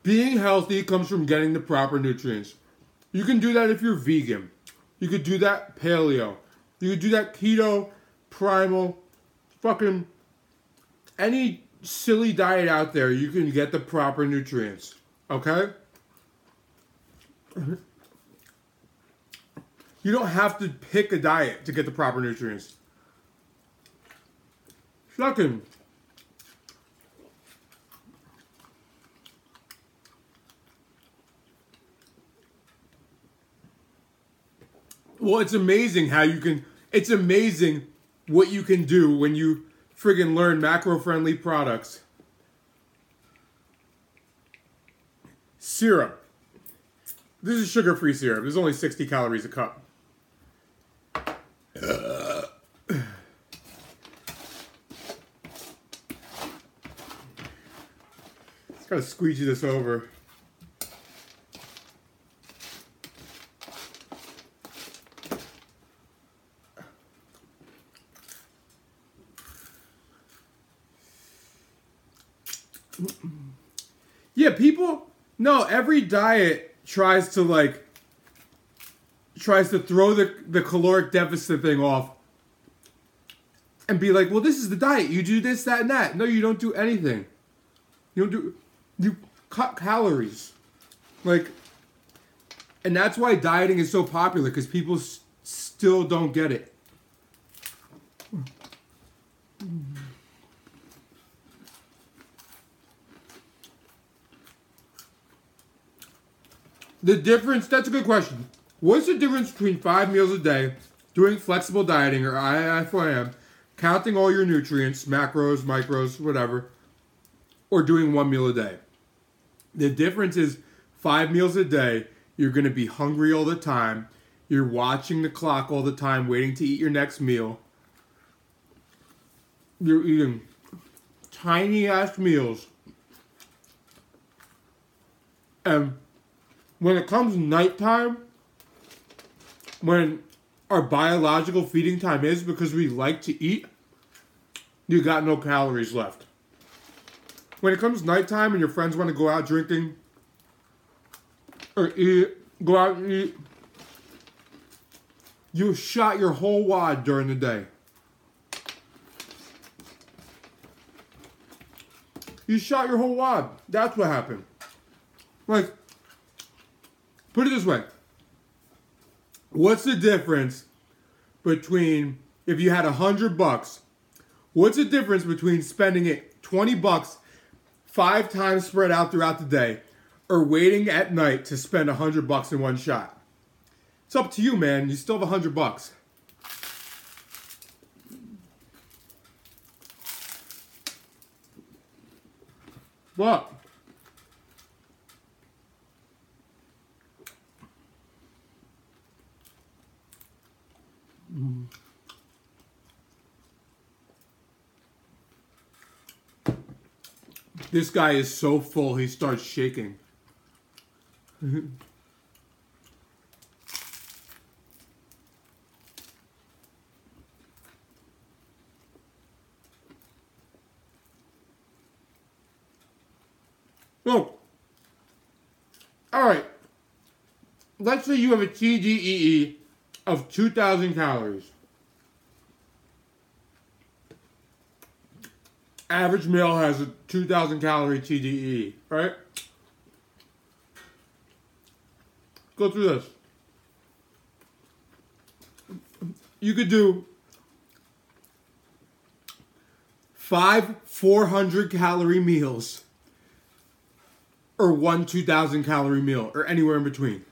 Being healthy comes from getting the proper nutrients. You can do that if you're vegan. You could do that paleo. You could do that keto, primal, fucking any silly diet out there. You can get the proper nutrients. Okay? You don't have to pick a diet to get the proper nutrients. Fucking. Well, it's amazing how you can, it's amazing what you can do when you friggin' learn macro-friendly products. Syrup. This is sugar-free syrup. There's only 60 calories a cup. Gotta squeegee this over. Yeah, no, every diet tries to throw the caloric deficit thing off and be like, well, this is the diet. You do this, that, and that. No, you don't do anything. You cut calories. And that's why dieting is so popular, because people still don't get it. The difference, that's a good question. What's the difference between 5 meals a day, doing flexible dieting, or IFYM, counting all your nutrients, macros, micros, whatever, or doing 1 meal a day? The difference is 5 meals a day, you're going to be hungry all the time. You're watching the clock all the time, waiting to eat your next meal. You're eating tiny-ass meals. And when it comes nighttime, when our biological feeding time is, because we like to eat, you got no calories left. When it comes nighttime and your friends want to go out drinking or go out and eat, you shot your whole wad during the day. You shot your whole wad. That's what happened. Put it this way. What's the difference between, if you had $100, what's the difference between spending it $20 5 times spread out throughout the day, or waiting at night to spend $100 in one shot? It's up to you, man. You still have $100. What? This guy is so full, he starts shaking. Look. Alright. Let's say you have a TDEE of 2,000 calories. Average male has a 2,000 calorie TDEE, right? Go through this. You could do 5 400 calorie meals, or 1 2,000 calorie meal, or anywhere in between.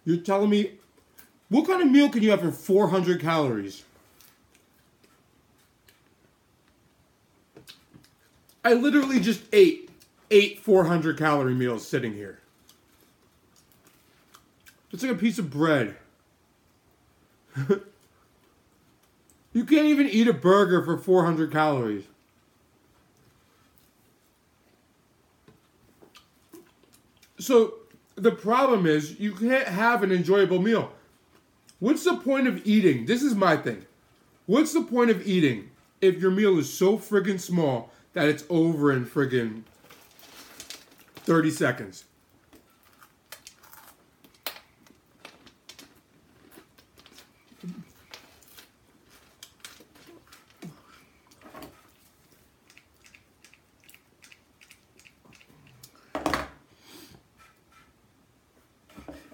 You're telling me, what kind of meal can you have for 400 calories? I literally just ate 8 400 calorie meals sitting here. It's like a piece of bread. You can't even eat a burger for 400 calories. So the problem is you can't have an enjoyable meal. What's the point of eating? This is my thing. What's the point of eating if your meal is so friggin' small that it's over in friggin' 30 seconds?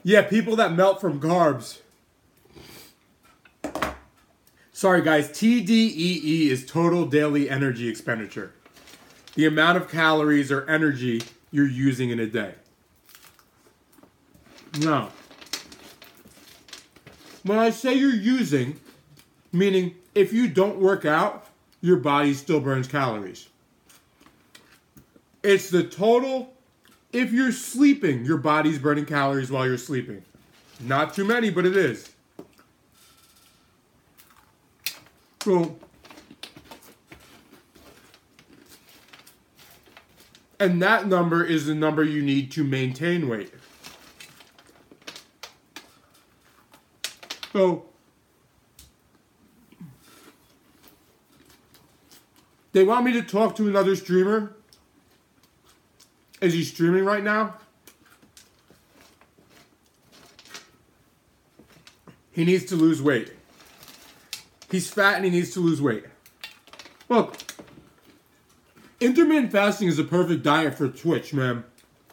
Yeah, people that melt from carbs. Sorry guys, TDEE is total daily energy expenditure. The amount of calories or energy you're using in a day. Now, when I say you're using, meaning if you don't work out, your body still burns calories. It's the total. If you're sleeping, your body's burning calories while you're sleeping. Not too many, but it is. So, And that number is the number you need to maintain weight. So, they want me to talk to another streamer. Is he streaming right now? He needs to lose weight. He's fat and he needs to lose weight. Look, intermittent fasting is a perfect diet for Twitch, man.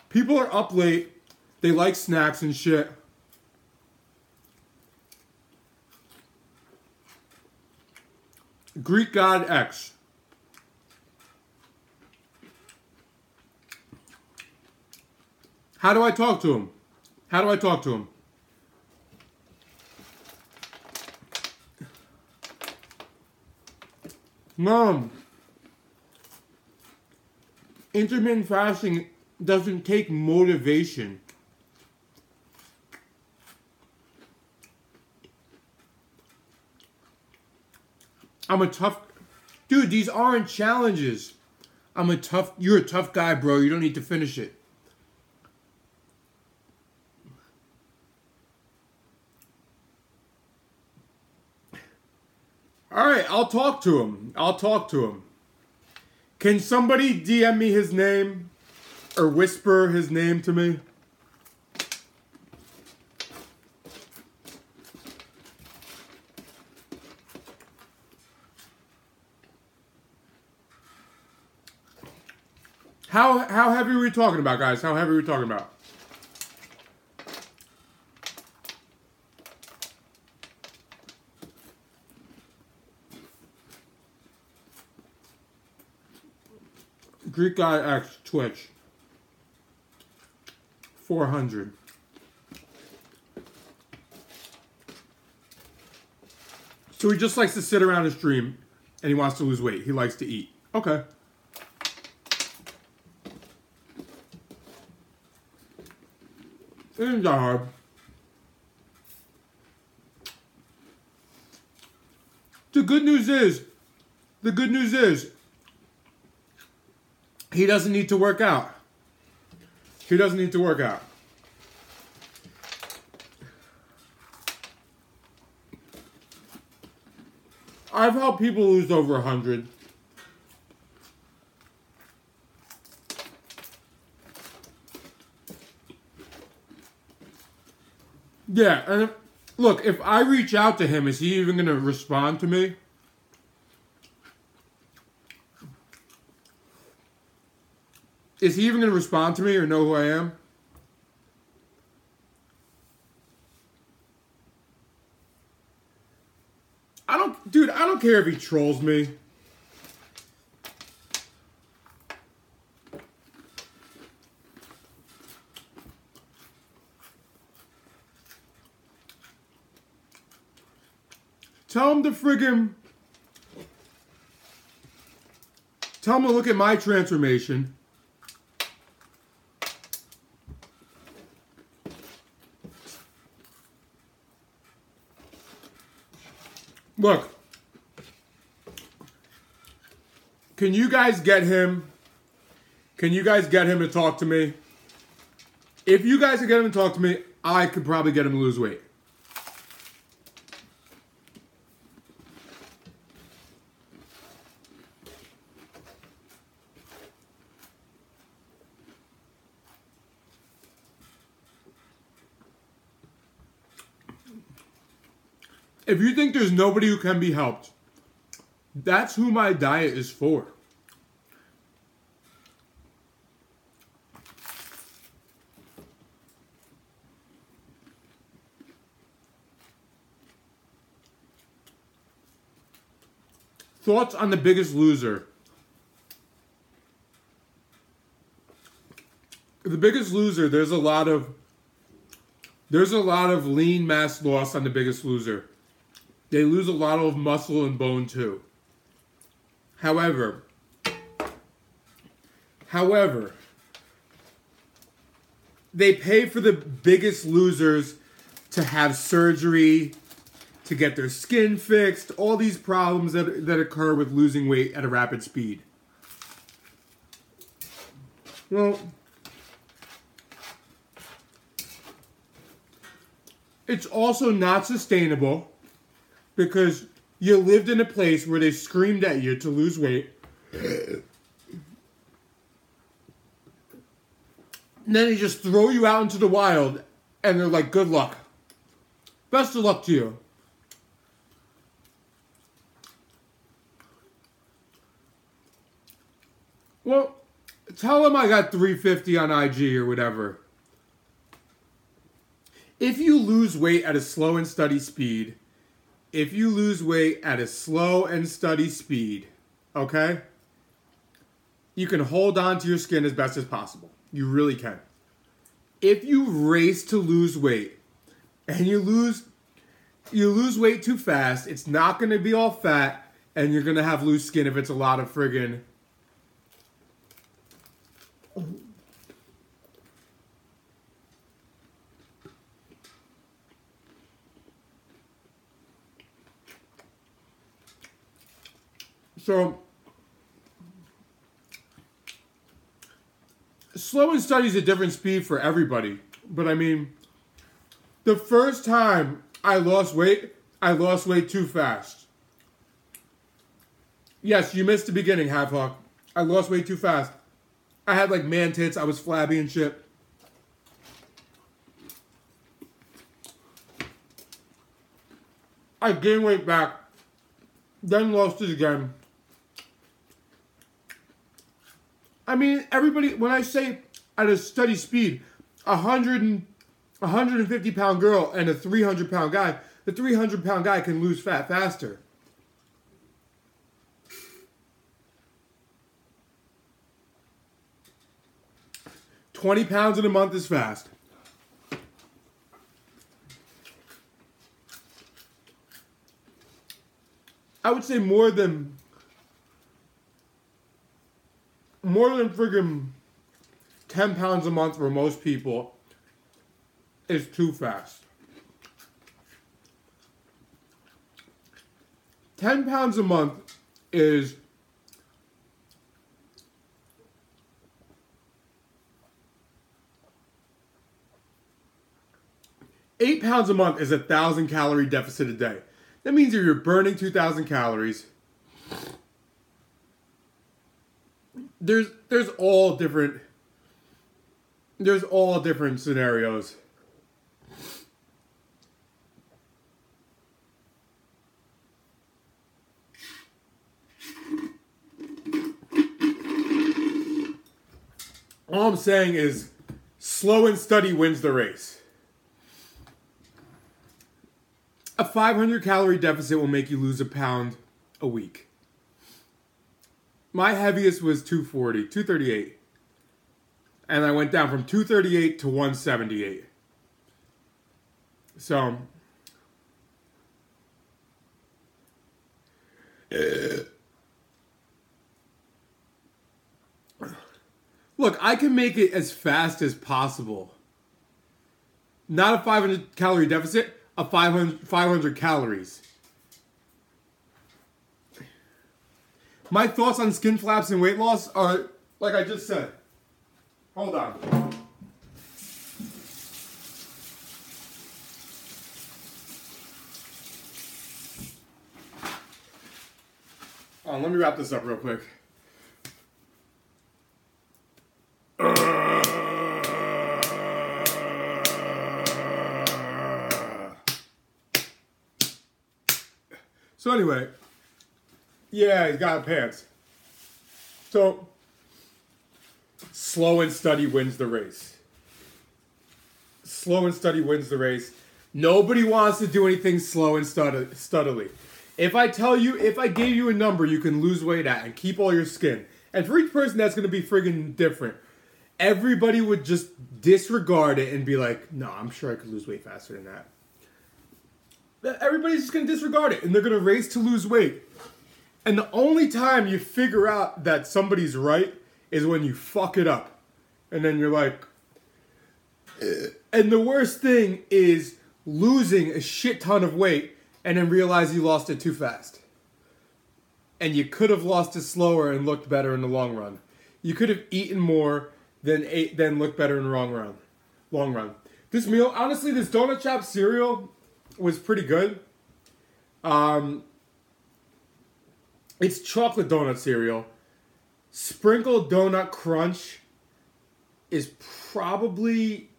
People are up late. They like snacks and shit. Greek God X. How do I talk to him? How do I talk to him? Mom, intermittent fasting doesn't take motivation. I'm a tough... Dude, these aren't challenges. You're a tough guy, bro. You don't need to finish it. Alright, I'll talk to him. I'll talk to him. Can somebody DM me his name? Or whisper his name to me? How heavy are we talking about, guys? How heavy are we talking about? Greek Guy X Twitch 400. So he just likes to sit around and stream, and he wants to lose weight. He likes to eat. Okay. It isn't that hard. The good news is, he doesn't need to work out. He doesn't need to work out. I've helped people lose over 100. Yeah, and look, if I reach out to him, is he even going to respond to me? Is he even going to respond to me or know who I am? I don't care if he trolls me. Tell him to look at my transformation. Look, can you guys get him? Can you guys get him to talk to me? If you guys can get him to talk to me, I could probably get him to lose weight. If you think there's nobody who can be helped, that's who my diet is for. Thoughts on The Biggest Loser? The Biggest Loser, there's a lot of lean mass loss on The Biggest Loser. They lose a lot of muscle and bone too. However, they pay for the Biggest Losers to have surgery, to get their skin fixed, all these problems that occur with losing weight at a rapid speed. Well, it's also not sustainable because you lived in a place where they screamed at you to lose weight. And then they just throw you out into the wild and they're like, good luck. Best of luck to you. Well, tell them I got 350 on IG or whatever. If you lose weight at a slow and steady speed, okay, you can hold on to your skin as best as possible. You really can. If you race to lose weight and you lose weight too fast, it's not going to be all fat and you're going to have loose skin if it's a lot of friggin' So, slow and steady is a different speed for everybody. But I mean, the first time I lost weight too fast. Yes, you missed the beginning, Half Hawk. I lost weight too fast. I had like man tits, I was flabby and shit. I gained weight back, then lost it again. I mean, everybody, when I say at a steady speed, 150 pound girl and a 300 pound guy, the 300 pound guy can lose fat faster. $20 pounds in a month is fast. I would say more than friggin' 10 pounds a month for most people is too fast. 10 pounds a month is $8 pounds a month is 1,000 calorie deficit a day. That means if you're burning 2,000 calories, there's all different scenarios. All I'm saying is slow and steady wins the race. A 500 calorie deficit will make you lose a pound a week. My heaviest was 238. And I went down from 238 to 178. So, look, I can make it as fast as possible. Not a 500 calorie deficit, a 500 calories. My thoughts on skin flaps and weight loss are, like I just said. Hold on. Let me wrap this up real quick. So anyway, yeah, he's got pants. So, slow and steady wins the race. Slow and steady wins the race. Nobody wants to do anything slow and steadily. If I gave you a number you can lose weight at and keep all your skin, and for each person that's going to be friggin' different, everybody would just disregard it and be like, no, I'm sure I could lose weight faster than that. Everybody's just going to disregard it, and they're going to race to lose weight. And the only time you figure out that somebody's right is when you fuck it up. And then you're like... And the worst thing is losing a shit ton of weight and then realize you lost it too fast. And you could have lost it slower and looked better in the long run. You could have eaten more than look better in the long run. This meal, honestly, this donut shop cereal was pretty good. It's chocolate donut cereal. Sprinkled donut crunch is probably,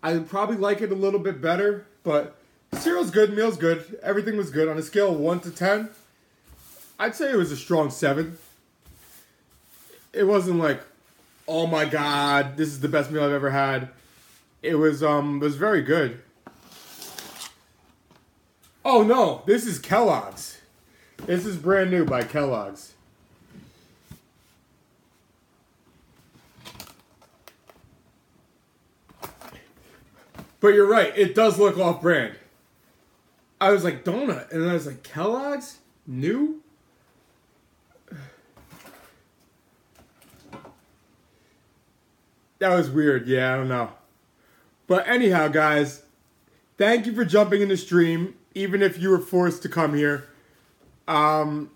I would probably like it a little bit better, but cereal's good, meal's good, everything was good. On a scale of 1 to 10, I'd say it was a strong 7. It wasn't like, oh my god, this is the best meal I've ever had. It was very good. Oh no, this is Kellogg's. This is brand new by Kellogg's. But you're right, it does look off-brand. I was like, donut, and then I was like, Kellogg's? New? That was weird, yeah, I don't know. But anyhow, guys, thank you for jumping in the stream, even if you were forced to come here. I'll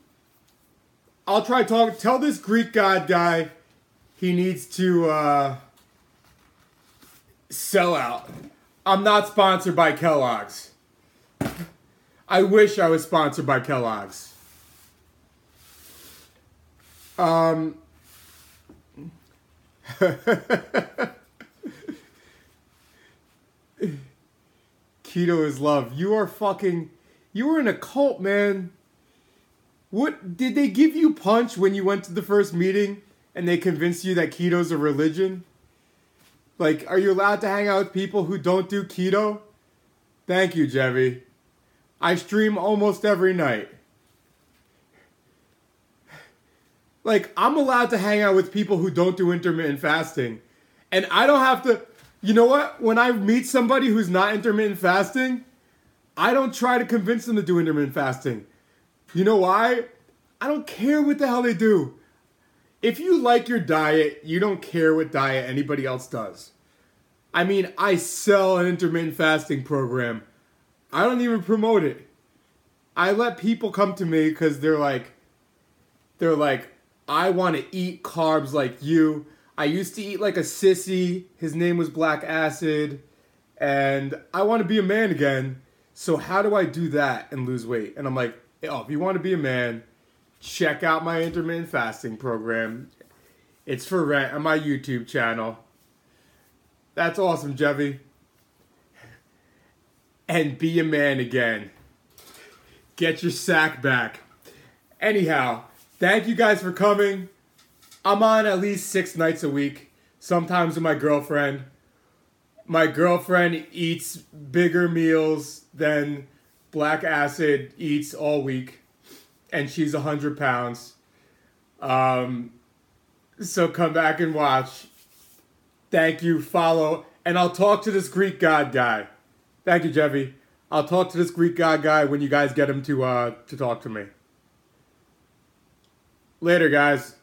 try to tell this Greek god guy he needs to sell out. I'm not sponsored by Kellogg's. I wish I was sponsored by Kellogg's. Keto is love. You are in a cult, man. What, did they give you punch when you went to the first meeting and they convinced you that keto's a religion? Like, are you allowed to hang out with people who don't do keto? Thank you, Jevy. I stream almost every night. Like, I'm allowed to hang out with people who don't do intermittent fasting. And I don't have to... You know what? When I meet somebody who's not intermittent fasting, I don't try to convince them to do intermittent fasting. You know why? I don't care what the hell they do. If you like your diet, you don't care what diet anybody else does. I mean, I sell an intermittent fasting program. I don't even promote it. I let people come to me because they're like, I want to eat carbs like you. I used to eat like a sissy. His name was Black Acid. And I want to be a man again. So how do I do that and lose weight? And I'm like, oh, if you want to be a man, check out my intermittent fasting program. It's for rent on my YouTube channel. That's awesome, Jevy. And be a man again. Get your sack back. Anyhow, thank you guys for coming. I'm on at least 6 nights a week, sometimes with my girlfriend. My girlfriend eats bigger meals than Black Acid eats all week, and she's 100 pounds. So come back and watch. Thank you, follow, and I'll talk to this Greek god guy. Thank you, Jevy. I'll talk to this Greek god guy when you guys get him to talk to me. Later, guys.